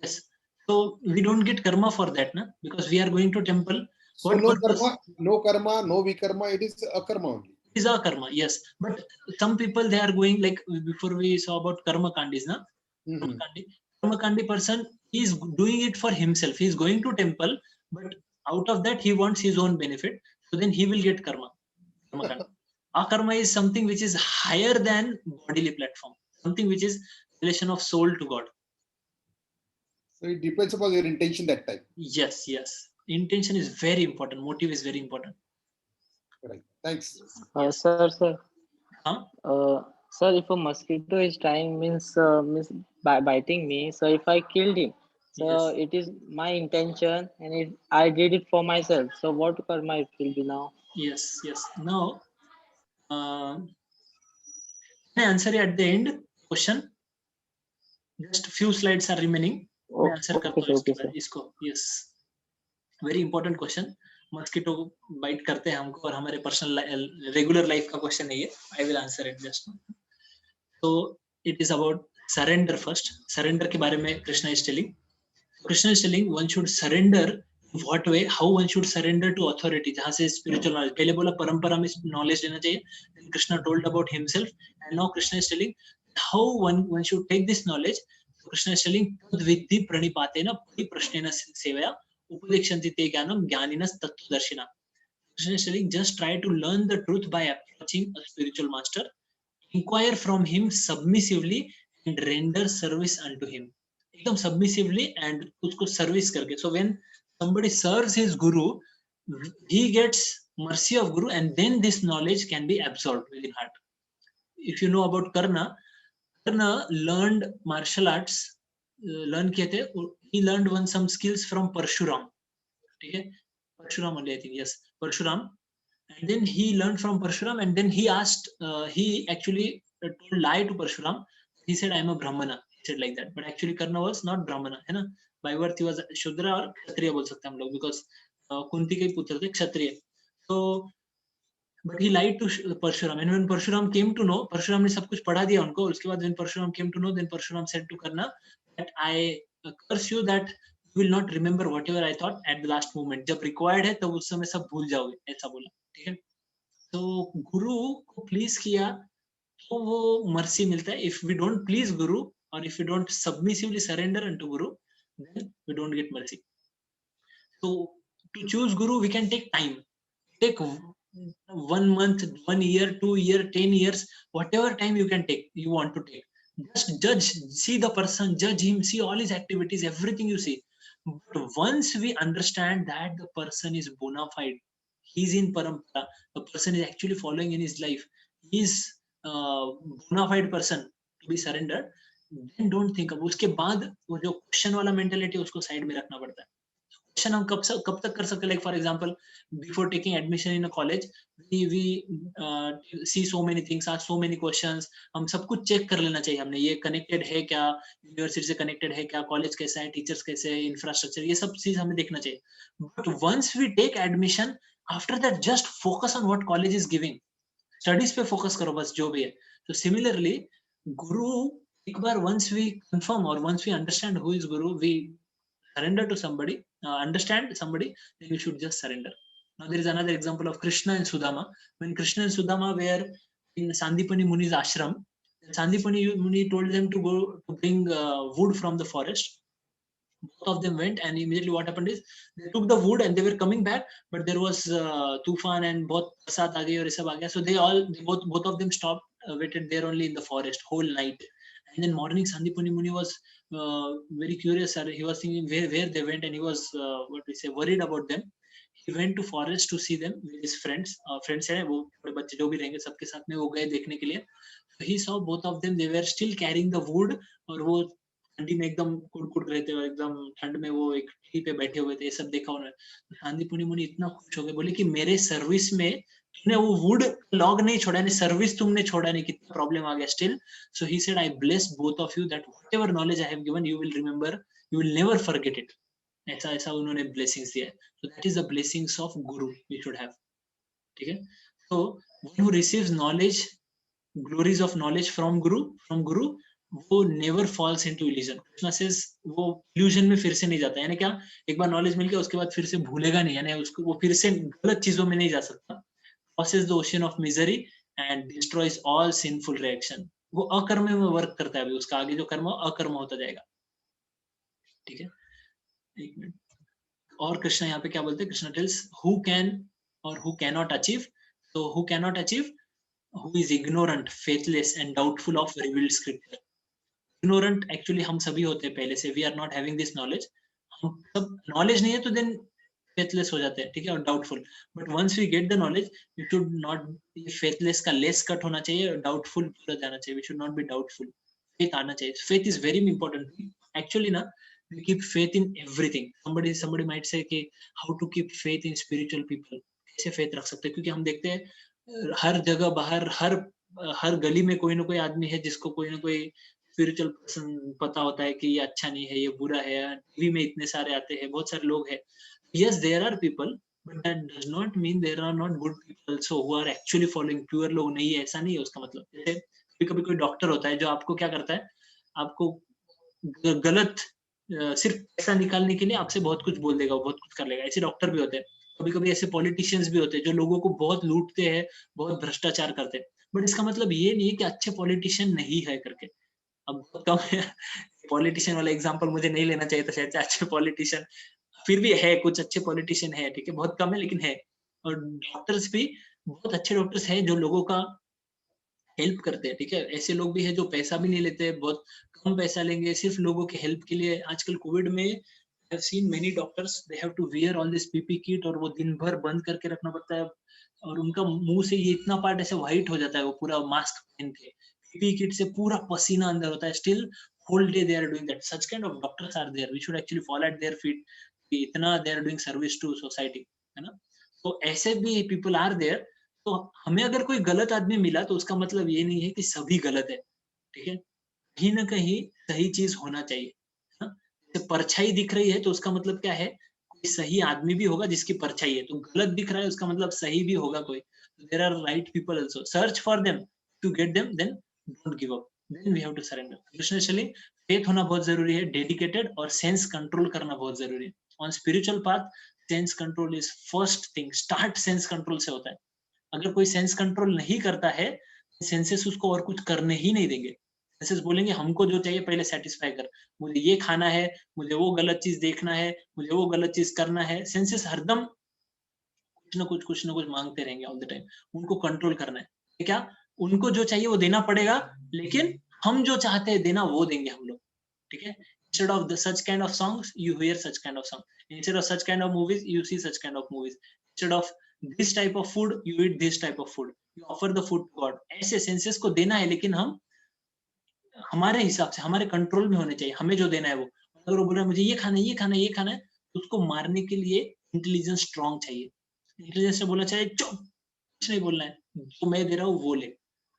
Yes. So we don't get karma for that, na? Because we are going to temple. So What no purpose? karma, no vikarma, it is a karma only. It is a karma, yes. But some people, they are going, like before we saw about karma kandis, na? Karma kandi person, he is doing it for himself. He is going to temple, but out of that he wants his own benefit. So then he will get karma. Akarma is something which is higher than bodily platform. Something which is relation of soul to God. So it depends upon your intention that time. Yes. Intention is very important. Motive is very important. Right. Thanks. Sir. Huh? Sir, if a mosquito is trying means biting me, so if I killed him, so Yes. it is my intention and I did it for myself. So what karma it will be now? Yes. Now, can I answer it at the end? Question. Just few slides are remaining. मैं answer करता हूँ इसके बाद इसको. Yes. Very important question. Mosquito bite करते हैं हमको और हमारे पर्सनल रेगुलर लाइफ का क्वेश्चन है ये. I will answer it just now. So it is about surrender first. Surrender के बारे में Krishna is telling. Krishna is telling one should surrender. What way? How one should surrender to authority? जहाँ से spiritual knowledge. पहले बोला परंपरा में knowledge लेना चाहिए. Then Krishna told about himself, and now Krishna is telling how one should take this knowledge. So Krishna is telling तद्विद्धि प्रणिपातेन परिप्रश्नेन सेवया उपदेक्षन्ति ते ज्ञानं ज्ञानिनः तत्त्वदर्शिनः. Krishna is telling just try to learn the truth by approaching a spiritual master. Inquire from him submissively and render service unto him. एकदम submissively and उसको service करके. So when somebody serves his guru, he gets mercy of guru, and then this knowledge can be absorbed within heart. If you know about Karna learned martial arts. Learn किए थे. He learned some skills from Parshuram. ठीक है. Parshuram only, I think. Yes, Parshuram. And then he learned from Parshuram, and then he asked, he actually told lie to Parshuram. He said, I am a Brahmana. He said like that. But actually Karna was not Brahmana. है ना? By birth he was Shudra और Kshatriya बोल सकते हैं हम लोग, because Kunti के पुत्र थे क्षत्रिय. So, but he lied to Parshuram. And when Parshuram came to know, Parshuram ने सब कुछ पढ़ा दिया उनको. उसके बाद when Parshuram came to know, then Parshuram said to Karna that I curse you that you will not remember whatever I thought at the last moment. जब required है तब उस समय सब भूल जाओगे. ऐसा बोला. ठीक है. तो गुरु को प्लीज किया तो वो मर्सी मिलता है. If we don't please Guru, or if we don't submissively surrender unto Guru, then we don't get mercy. So to choose Guru, we can take time. Take 1 month, 1 year, 2 years, 10 years, whatever time you can take, you want to take. Just judge, see the person, judge him, see all his activities, everything you see. But once we understand that the person is bona fide, he's in parampara, the person is actually following in his life, he's bona fide person to be surrendered, then don't think of. उसके बाद वो जो question वाला mentality उसको side में रखना पड़ता है. क्वेश्चन हम कब तक कर सकते हैं? Like for example, before taking admission in a college, we see so many things, ask so many questions. हम सब कुछ चेक कर लेना चाहिए. हमने ये कनेक्टेड है क्या, यूनिवर्सिटी से कनेक्टेड है क्या, कॉलेज कैसा है, टीचर्स कैसे है, इंफ्रास्ट्रक्चर, ये सब चीज हमें देखना चाहिए. But once we take admission, After that, just focus on what college is giving. Studies पे focus करो बस जो भी है. So similarly, Guru, एक बार once we confirm or once we understand who is Guru, we surrender to somebody, understand somebody, then we should just surrender. Now there is another example of Krishna and Sudama. When Krishna and Sudama were in Sandipani Muni's ashram, Sandipani Muni told them to go to bring wood from the forest. Both of them went, and immediately what happened is they took the wood and they were coming back, but there was tufan and both prasad aa gaye aur sab aa gaya. So they both of them stopped, waited there only in the forest whole night. And then morning, Sandipani Muni was very curious. He was thinking where they went, and he was worried about them. He went to forest to see them with his friends. Friends है वो बड़े बच्चे जो भी रहेंगे सबके साथ में वो गए देखने के लिए. So he saw both of them. They were still carrying the wood, और वो ठंडी में एकदम कुड़ रहे थे और एकदम ठंड में वो एक ट्री पे बैठे हुए थे. ये सब देखा उन्होंने. शांतिपुनी मुनि इतना खुश हो गए, बोले कि मेरे सर्विस में तुमने वो वुड लॉग नहीं छोड़ा, नहीं सर्विस तुमने छोड़ा नहीं, कितना प्रॉब्लम आ गया still. So he said I bless both of you that whatever knowledge I have given you will remember, you will never forget it. ऐसा ऐसा उन्होंने ब्लेसिंग्स दिया है. So that is the blessings of guru we should have. ठीक है. So one who receives knowledge, glories of knowledge from guru, वो never falls into illusion. Krishna says वो illusion में फिर से नहीं जाता. यानी क्या, एक बार नॉलेज मिल गया उसके बाद फिर से भूलेगा नहीं, यानी उसको वो फिर से गलत चीजों में नहीं जा सकता. Crosses the ocean of misery and destroys all sinful reaction. वो अकर्म में वर्क करता है. अभी उसका आगे जो कर्म अकर्म होता जाएगा. ठीक है. एक मिनट. और कृष्णा यहाँ पे क्या बोलते हैं? कृष्णा टेल्स हु कैन और who can not achieve. So who cannot achieve? Who is ignorant, faithless and doubtful of revealed scripture. Ignorant actually हम सभी होते हैं पहले से. We are not having this knowledge. हम सब knowledge नहीं है तो then faithless हो जाते हैं. ठीक है. और doubtful. But once we get the knowledge, we should not be faithless का less cut होना चाहिए और doubtful पूरा जाना चाहिए. We should not be doubtful. Faith आना चाहिए. Faith is very important. Actually ना, we keep faith in everything. Somebody might say कि how to keep faith in spiritual people. कैसे faith रख सकते हैं? क्योंकि हम देखते हैं हर जगह बाहर हर गली में कोई ना कोई आदमी है जिसको कोई ना कोई स्पिरिचुअल पर्सन पता होता है कि ये अच्छा नहीं है, ये बुरा है. टीवी में इतने सारे आते हैं, बहुत सारे लोग हैं. Yes, there are people, but that does not mean there are not good people also who are actually following. Pure लोग नहीं है, ऐसा नहीं है उसका मतलब. जैसे कभी कोई डॉक्टर होता है जो आपको क्या करता है, आपको गलत सिर्फ पैसा निकालने के लिए आपसे बहुत कुछ बोल देगा, बहुत कुछ कर लेगा. ऐसे डॉक्टर भी होते हैं. कभी कभी ऐसे पॉलिटिशियंस भी होते हैं जो लोगों को बहुत लूटते हैं, बहुत भ्रष्टाचार करते हैं. बट इसका मतलब ये नहीं है कि अच्छे पॉलिटिशियन नहीं है करके. अब बहुत कम है. पॉलिटिशियन वाला एग्जांपल मुझे नहीं लेना चाहिए था शायद से. अच्छे पॉलिटिशियन फिर भी है, कुछ अच्छे पॉलिटिशियन है. ठीक है. बहुत कम है लेकिन है. और डॉक्टर्स भी बहुत अच्छे डॉक्टर्स हैं जो लोगों का हेल्प करते हैं. ठीक है. ऐसे लोग भी है जो पैसा भी नहीं लेते, बहुत कम पैसा लेंगे सिर्फ लोगों के हेल्प के लिए. आजकल कोविड में I have seen many doctors, they have to wear all this PP kit और वो दिन भर बंद करके रखना पड़ता है. और उनका मुंह से ये इतना पार्ट ऐसे व्हाइट हो जाता है, वो पूरा मास्क पहन के PP kit से पूरा पसीना अंदर होता है. Still whole day they are doing that. Such kind of doctors are there. We should actually fall at their feet. इतना they are doing service to society, है ना. तो ऐसे भी people are there. तो हमें अगर कोई गलत आदमी मिला तो उसका मतलब ये नहीं है कि सभी गलत है. ठीक है. कहीं ना कहीं सही चीज होना चाहिए. परछाई दिख रही है तो उसका मतलब क्या है, कोई सही आदमी भी होगा जिसकी परछाई है. तो गलत दिख रहा है उसका मतलब सही भी होगा कोई. There are right people also. Search for them, to get them, then don't give up, then we have to surrender. कृष्णचली फेथ होना बहुत जरूरी है, डेडिकेटेड, और सेंस कंट्रोल करना बहुत जरूरी है. On spiritual path sense control is first thing. Start sense control से होता है. अगर कोई सेंस कंट्रोल नहीं करता है, सेंसेस उसको और कुछ करने ही नहीं देंगे. सेंसेस बोलेंगे हमको जो चाहिए पहले सेटिस्फाई कर, मुझे ये खाना है, मुझे वो गलत चीज देखना है, मुझे वो गलत चीज करना है. सेंसेस हरदम कुछ ना कुछ मांगते रहेंगे ऑल द टाइम. उनको कंट्रोल करना है. क्या उनको जो चाहिए वो देना पड़ेगा, लेकिन हम जो चाहते हैं देना वो देंगे हम लोग. ठीक है. Instead of such kind of songs, you hear such kind of song. Instead of such kind of movies, you see such kind of movies. Instead of this type of food, you eat this type of food. You offer the food to God. ऐसे senses को देना है, लेकिन हम हमारे हिसाब से, हमारे कंट्रोल में होने चाहिए. हमें जो देना है वो. अगर वो बोल रहा है मुझे ये खाना है, ये खाना है, ये खाना है, तो उसको मारने के लिए इंटेलिजेंस स्ट्रांग चाहिए. इंटेलिजेंस से बोलना चाहिए चुप, कुछ नहीं बोलना है, जो मैं दे रहा हूँ वो ले.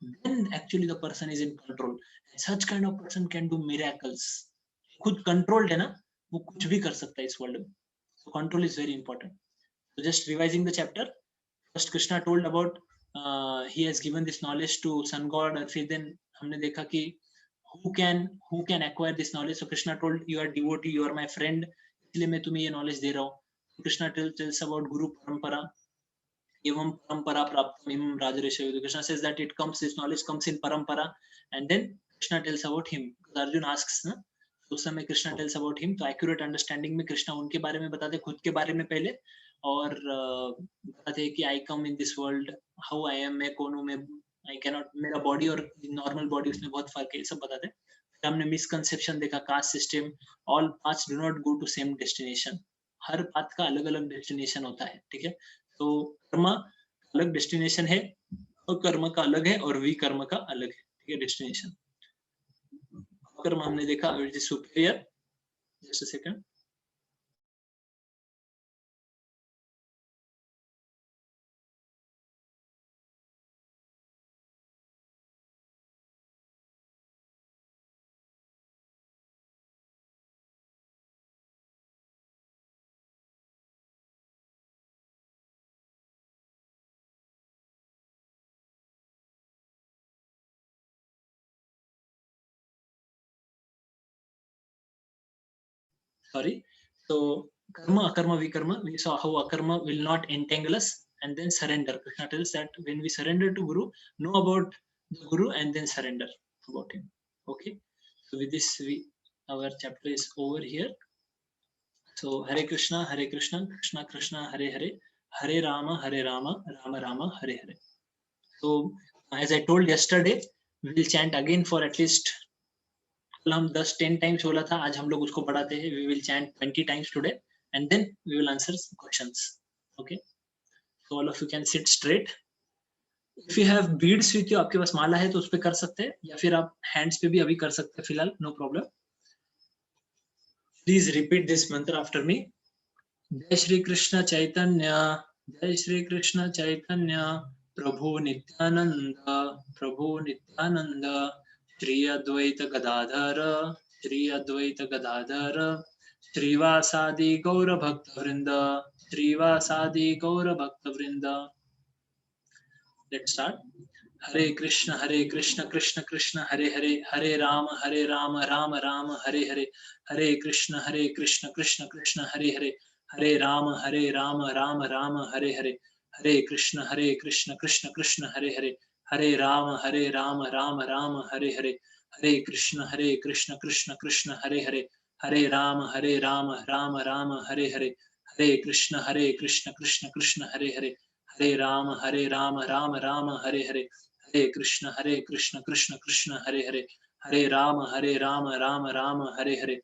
Then actually the person is in control. Such kind of person can do miracles. खुद कंट्रोल्ड है ना, वो कुछ भी कर सकता है इस वर्ल्ड में. So control is very important. So just revising the chapter. first Krishna told about he has given this knowledge to sun god, और फिर then हमने देखा कि who can acquire this knowledge. So Krishna told, you are devotee, you are my friend, इसलिए मैं तुम्हें ये knowledge दे रहा हूँ. Krishna tells about guru parampara, evam parampara praptam imam rajarishya. Krishna says that this knowledge comes in parampara, and then Krishna tells about him. Arjun asks ना, उस समय Krishna tells about him. तो accurate understanding में Krishna उनके बारे में बताते, खुद के बारे में पहले, और बताते हैं कि I come in this world, how I am, मैं कौन हूँ, मैं I cannot, मेरा बॉडी और नॉर्मल बॉडी उसमें बहुत फर्क है, सब बताते हैं. फिर हमने मिसकंसेप्शन देखा, caste system, all paths do not go to same destination, हर पाथ का अलग अलग डेस्टिनेशन होता है. ठीक है, तो कर्म अलग डेस्टिनेशन है, अकर्म का अलग है, और विकर्म का अलग है. ठीक है, डेस्टिनेशन. कर्म हमने देखा it is superior. Just a second. Sorry. So karma, akarma, vikarma, we saw how akarma will not entangle us, and then surrender. Krishna tells that when we surrender to Guru, know about the Guru and then surrender about him. Okay. So with this, our chapter is over here. So Hare Krishna, Krishna Krishna, Hare Hare, Hare Rama, Rama Rama, Hare Hare. So as I told yesterday, we will chant again for at least, हम 10-10 times बोला था, आज हम लोग उसको बढ़ाते हैं. We will chant 20 times today, and then we will answer questions. Okay, so all of you can sit straight. If you have beads with you, आपके पास माला है तो उस पे कर सकते हैं, या फिर आप hands पे भी अभी कर सकते हैं फिलहाल, no problem. Please repeat this mantra after me. जय श्री कृष्ण चैतन्य, जय श्री कृष्ण चैतन्य, प्रभु नित्यानंद, प्रभु नित्यानंद, श्री अद्वैत गदाधर, श्री अद्वैत गदाधर, श्रीवासादि गौर भक्त वृंद, श्रीवासादि गौर भक्त वृंद. Let's start. Hare Krishna, Krishna Krishna, Hare Hare, Hare Rama, Rama Rama, Hare Hare, Hare Krishna, Krishna Krishna, Hare Hare, Hare Rama, Rama Rama, Hare Hare, Hare Krishna, Krishna Krishna, Hare Hare, Hare Rama, Rama Rama, Hare Hare, Hare Krishna, Krishna Krishna, Hare Hare, Hare Rama, Rama Rama, Hare Hare, Hare Krishna, Krishna Krishna, Hare Hare, Hare Rama, Rama Rama, Hare Hare, Hare Krishna, Krishna Krishna, Hare Hare, Hare Rama, Rama Rama, Hare Hare,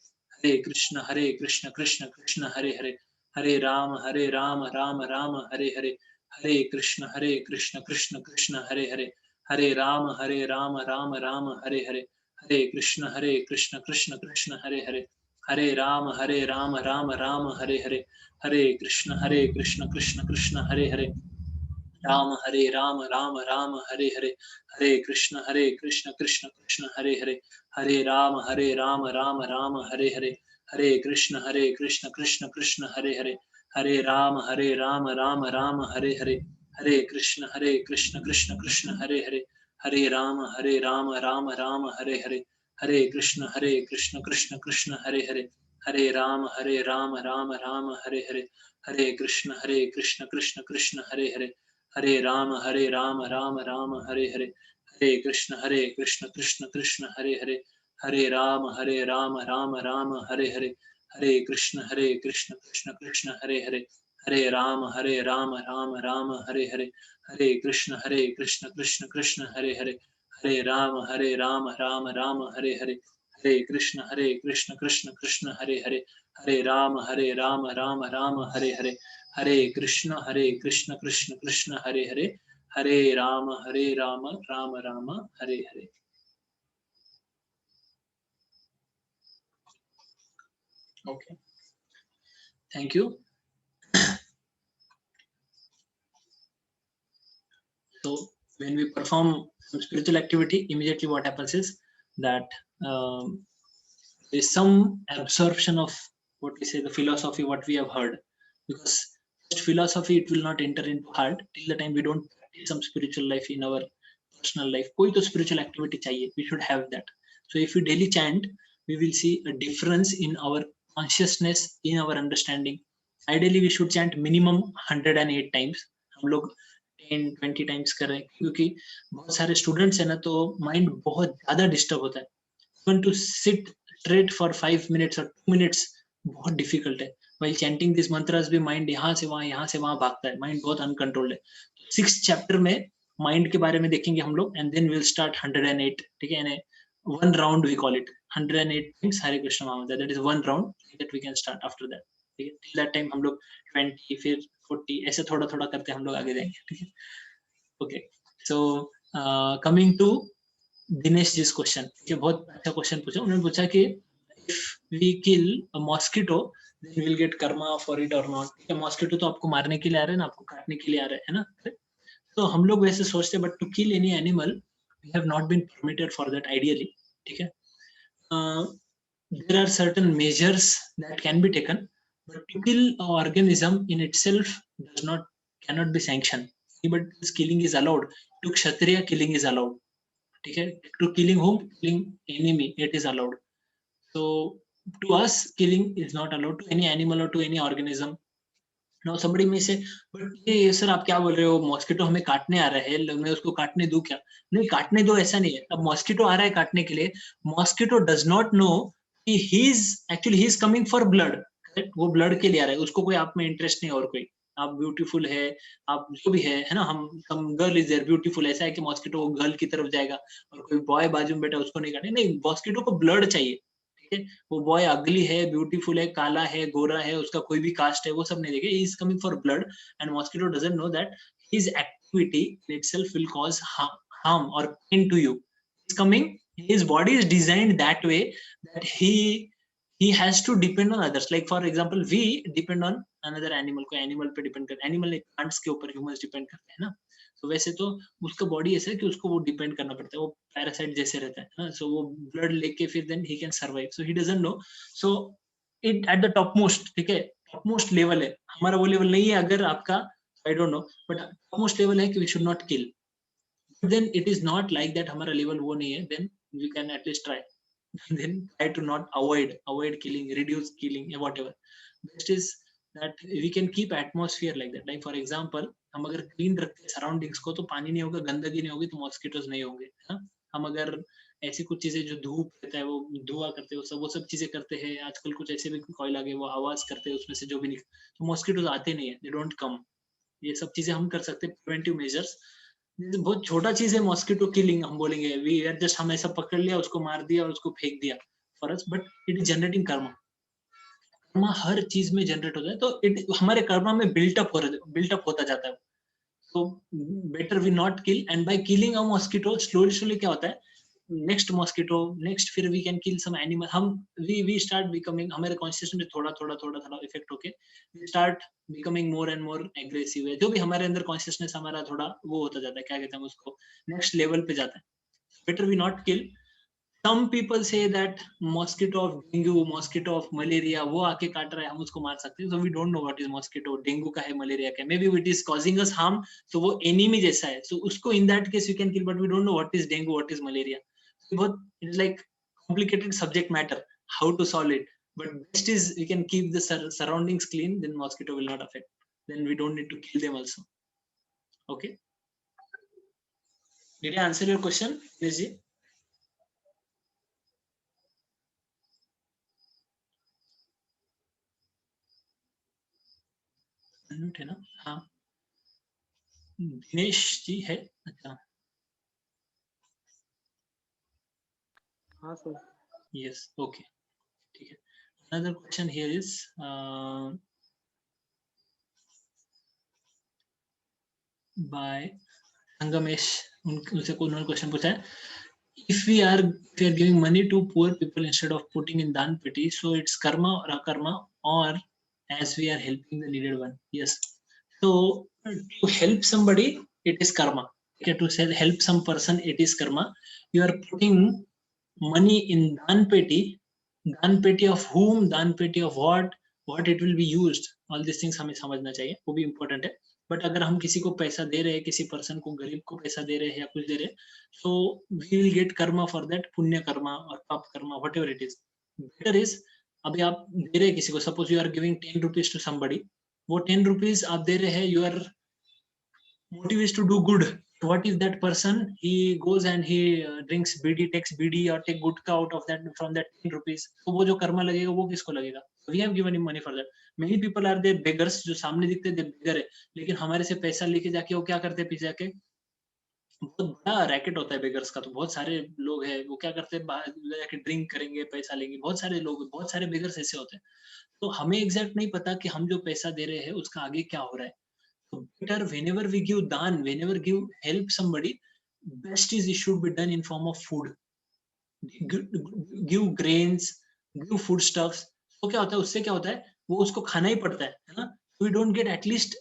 Hare Krishna, Krishna Krishna, Hare Hare, Hare Rama, Rama Rama, Hare Hare, Hare Krishna, Krishna Krishna, Hare Hare, Hare Rama, Rama Rama, Hare Hare, Hare Krishna, Krishna Krishna, Hare Hare, Hare Rama, Rama Rama, Hare Hare, Hare Krishna, Krishna Krishna, Hare Hare, Rama Hare Rama, Rama Hare Hare, Hare Krishna, Krishna Krishna, Hare Hare, Hare Rama, Rama Hare Hare, Hare Krishna, Krishna Krishna, Hare Hare, Hare Rama, Rama Hare Hare, Hare Krishna, Krishna Krishna, Hare Hare, Hare Rama, Rama Hare Hare, Hare Krishna, Krishna Krishna, Hare Hare, Hare Rama, Rama Hare Hare, Hare Krishna, Krishna Krishna, Hare Hare, Hare Rama, Rama Hare Hare, Hare Krishna, Krishna Krishna, Hare Hare, Hare Rama, Rama Hare Hare, Hare Krishna, Krishna Krishna, Hare Hare, Hare Rama, Rama Hare Hare, Hare Krishna, Krishna Krishna, Hare Hare, Hare Rama, Rama Hare Hare, Hare Krishna, Krishna Hare Hare, Hare Rama, Rama Hare Hare, Hare Krishna, Krishna Krishna, Hare Hare, Hare Rama, Rama Rama, Hare Hare. Okay. Thank you. So when we perform some spiritual activity, immediately what happens is that there is some absorption of what we say, the philosophy, what we have heard, because philosophy it will not enter into heart till the time we don't practice some spiritual life in our personal life. कोई तो spiritual activity चाहिए, we should have that. So if we daily chant, we will see a difference in our consciousness, in our understanding. Ideally we should chant minimum 108 times. हम लोग 10-20 times करें, क्योंकि बहुत सारे students है ना, तो mind बहुत ज़्यादा disturb होता है. Even to sit straight for 5 minutes or 2 minutes बहुत difficult है. While chanting these mantras भी mind यहाँ से वहाँ भागता है. Mind बहुत uncontrolled है. 6th chapter में mind के बारे में देखेंगे हम लोग, and then we'll start 108. ठीक है, यानी one round we call it 108 times Hare Krishna Mahamudra. That is one round that we can start after that. ठीक है, till that time हम लोग 20 फिर 40 ऐसे थोड़ा थोड़ा करते हम लोग आगे जाएंगे. ठीक है, okay. So coming to Dinesh जिस क्वेश्चन, ये बहुत अच्छा क्वेश्चन पूछा. उन्होंने पूछा कि if we kill a mosquito then we'll get karma for it or not. Mosquito तो आपको मारने के लिए आ रहे हैं ना, आपको काटने के लिए आ रहे हैं ना. तो हम लोग वैसे सोचते, but to kill any animal we have not been permitted for that ideally. ठीक है, there are certain measures that can be taken, but to kill an organism in itself cannot be sanctioned. But this killing is allowed. To kshatriya killing is allowed. ठीक है, to killing whom? Killing enemy, it is allowed. So to us killing is not allowed, to any animal or to any organism. Now somebody may say, but ये sir आप क्या बोल रहे हो, mosquito हमें काटने आ रहा है, मैं उसको काटने दूं क्या? नहीं, काटने दो ऐसा नहीं है. अब मॉस्किटो आ रहा है काटने के लिए, मॉस्किटो डज नॉट नो कि he is coming for blood. वो ब्लड के लिए आ रहा है, उसको कोई आप में इंटरेस्ट नहीं और कोई. आप ब्यूटीफुल है, आप जो भी है ना, हम गर्ल इज देयर ब्यूटीफुल, ऐसा है कि मॉस्किटो गर्ल की तरफ जाएगा और कोई बॉय बाजू में बैठा उसको नहीं काटना. नहीं, मॉस्किटो को ब्लड चाहिए. वो बॉय अगली है, ब्यूटीफुल है, काला है, गोरा है, उसका कोई भी कास्ट है, वो सब नहीं देखे. He is coming for blood and mosquito doesn't know that his activity in itself will cause harm or pain to you. He's coming, his body is designed that way that he has to depend on others. Like for example, we depend on another animal. कोई animal पे depend करते हैं, animal नहीं, plants के ऊपर humans depend करते हैं ना. तो वैसे तो उसका बॉडी ऐसा है कि उसको वो डिपेंड करना पड़ता है, वो पैरासाइट जैसे रहता है ना. सो वो ब्लड लेके फिर then he can survive. So he doesn't know. So it at the top most, ठीक है, टॉप मोस्ट लेवल है. हमारा वो लेवल नहीं है अगर आपका, I don't know, but top most level है कि we should not kill. Then it is not like that हमारा लेवल वो नहीं है, then we can at least try. then try to not avoid killing, reduce killing, whatever. Best is that we can keep atmosphere like that. Like for example, हम अगर clean रखते हैं surroundings को, तो पानी नहीं होगा, गंदगी नहीं होगी, तो मॉस्किटोज नहीं होंगे. हम अगर ऐसी कुछ चीजें जो धूप रहता है वो धुआं करते हैं, वो सब चीजें करते हैं. आजकल कुछ ऐसे भी कॉइल आ गए, वो आवाज करते हैं उसमें से जो भी निकल, तो मॉस्किटोज आते नहीं है, दे डोंट कम. ये सब चीजें हम कर सकते हैं, प्रिवेंटिव मेजर्स. बहुत छोटा चीज है मॉस्किटो किलिंग. हम बोलेंगे वी आर जस्ट, हम ऐसा पकड़ लिया, उसको मार दिया और उसको फेंक दिया for us, but it is generating karma. Karma हर चीज में जनरेट होता है, तो इट हमारे कर्मा में बिल्टअप होता जाता है. तो better we not kill, and by killing a mosquito slowly क्या होता है, नेक्स्ट मॉस्किटो, नेक्स्ट फिर we can kill some animal. हम वी स्टार्ट बिकमिंग, हमारे कॉन्शियसनेस में थोड़ा इफेक्ट होके we start becoming more and more aggressive है. जो भी हमारे अंदर कॉन्शियसनेस हमारा थोड़ा वो होता जाता है, क्या कहते हैं उसको, नेक्स्ट लेवल पे जाता है. Better we not kill. Some people say that mosquito of dengue, mosquito of malaria, वो आके काट रहा है, हम उसको मार सकते हैं. So we don't know what is mosquito, dengue का है, malaria का है. Maybe it is causing us harm, so वो enemy जैसा है. So उसको in that case we can kill, but we don't know what is dengue, what is malaria. So बहुत it's like complicated subject matter, how to solve it. But best is we can keep the surroundings clean, then mosquito will not affect. Then we don't need to kill them also. Okay. Did I answer your question, Nirji? है ना? हाँ, दिनेश जी है. अच्छा, हाँ sir. yes, okay, ठीक है. Another question here is by Sangamesh. उनसे उन्होंने क्वेश्चन पूछा है, if we are giving money to poor people instead of putting in dan peti, so it's karma or akarma, or as we are helping the needed one. Yes, so to help somebody it is karma. Okay, to help some person it is karma. You are putting money in dan peti of whom, dan peti of what it will be used, all this things हमें समझना चाहिए, वो भी important है। But अगर हम किसी को पैसा दे रहे हैं, किसी पर्सन को, गरीब को पैसा दे रहे हैं या कुछ दे रहे हैं, so we will get karma for that, पुण्य कर्मा और पाप Karma, whatever it is. Better is, अभी आप दे रहे हैं किसी को, suppose you are giving 10 rupees to somebody, वो 10 rupees आप दे रहे हैं, your motive is to do good. What if that person, he goes and he drinks BD, takes BD or take gutkha out of that, from that 10 rupees, तो वो जो कर्मा लगेगा वो किसको लगेगा? We have given him money for that. Many people are there beggars, जो सामने दिखते हैं beggar है, लेकिन हमारे से पैसा लेके जाके वो क्या करते हैं, पीछे जाके बहुत बड़ा रैकेट होता है बेगर्स का, तो बहुत सारे लोग हैं, वो क्या करते हैं, बाहर जाके ड्रिंक करेंगे, पैसा लेंगे, बहुत सारे लोग, बहुत सारे बेगर्स ऐसे होते हैं। तो हमें एग्जैक्ट नहीं पता कि हम जो पैसा दे रहे हैं उसका आगे क्या हो रहा है। तो बेटर व्हेनेवर वी गिव दान, whenever give help somebody, best is it should be done in form of food, give grains, give food stuffs. तो क्या होता है, उससे क्या होता है, वो उसको खाना ही पड़ता है ना, we don't get at least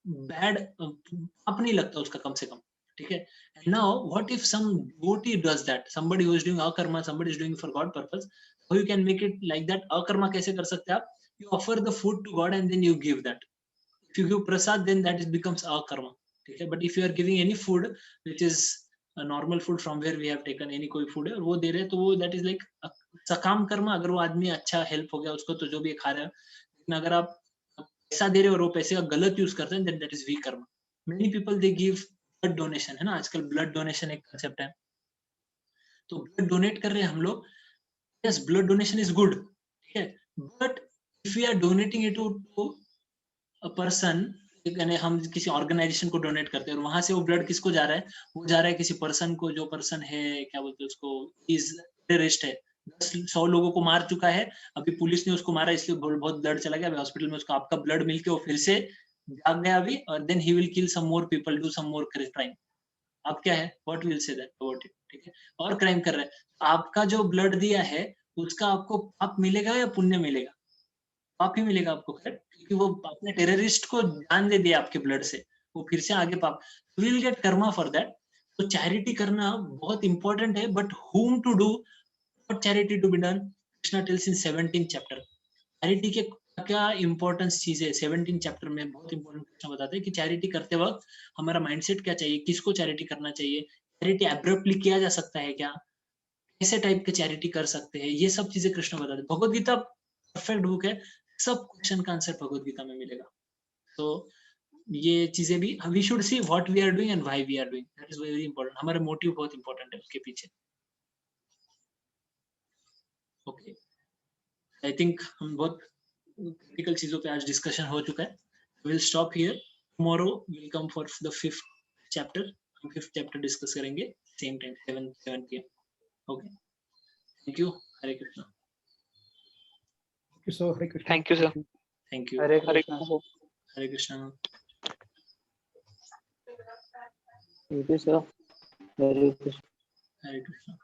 bad, पाप नहीं लगता उसका कम से कम, ठीक है। And now what if some devotee does that, somebody who is doing akarma, somebody is doing for God purpose, how you can make it like that? akarma कैसे कर सकते हैं आप? You offer the food to God and then you give that. If you give prasad, then that is becomes akarma, ठीक है। But if you are giving any food which is a normal food from where we have taken any कोई food है और वो दे रहे हैं, तो वो that is like सकाम कर्मा। अगर वो आदमी अच्छा हेल्प हो गया उसको, तो जो भी खा रहा है। लेकिन अगर आप पैसा दे रहे हो और वो पैसे का गलत यूज करते हैं, then that is weak karma. Many people they give blood donation, है ना, आजकल ब्लड डोनेशन एक कंसेप्ट है, तो ब्लड डोनेट कर रहे हैं हम लोग, yes blood donation is good, ठीक है। But if we are donating it to a person, यानी हम किसी ऑर्गेनाइजेशन को डोनेट करते हैं और वहां से वो ब्लड किसको जा रहा है, वो जा रहा है किसी पर्सन को, जो पर्सन है क्या बोलते हैं उसको, इज टेररिस्ट है, 100 लोगों को मार चुका है, अभी पुलिस ने उसको मारा, इसलिए बहुत ब्लड चला गया, अभी हॉस्पिटल में उसको आपका ब्लड मिलके वो फिर से जाग गया अभी, और then he will kill some more people, do some more crime. आप क्या है, what will say that about it, ठीक है। और क्राइम कर रहे हैं, आपका जो ब्लड दिया है उसका आपको पाप मिलेगा या पुण्य मिलेगा? पाप ही मिलेगा आपको, करेक्ट, क्योंकि वो अपने टेररिस्ट को जान दे दिया आपके ब्लड से, वो फिर से आगे पाप, will get Karma for that. तो चैरिटी करना बहुत इंपॉर्टेंट है, but whom to do, what charity to be done, Krishna tells in 17th chapter. Charity के क्या इंपॉर्टेंस चीज है, 17 चैप्टर में बहुत इंपॉर्टेंट कृष्ण बताते हैं कि चैरिटी करते वक्त हमारा माइंडसेट क्या चाहिए, किसको चैरिटी करना चाहिए, चैरिटी एब्रप्टली किया जा सकता है क्या, कैसे टाइप के चैरिटी कर सकते हैं, ये सब चीजें कृष्ण बताते हैं। भगवद गीता परफेक्ट बुक है, सब क्वेश्चन का आंसर भगवद गीता में मिलेगा। तो ये चीजें भी we should see what we are doing and why we are doing, that is very important, हमारा मोटिव बहुत इंपॉर्टेंट है उसके पीछे। ओके, आई थिंक हम बहुत क्रिटिकल चीजों पे आज डिस्कशन हो चुका है। Will stop here, tomorrow will come for the 5th chapter, हम 5th चैप्टर डिस्कस करेंगे same time 7 PM। Okay, thank you, Hare Krishna. Thank you, sir. Hare Krishna. Thank you, sir. Thank you, Hare Krishna. Hare Krishna. Thank you, sir. Very good. Hare Krishna.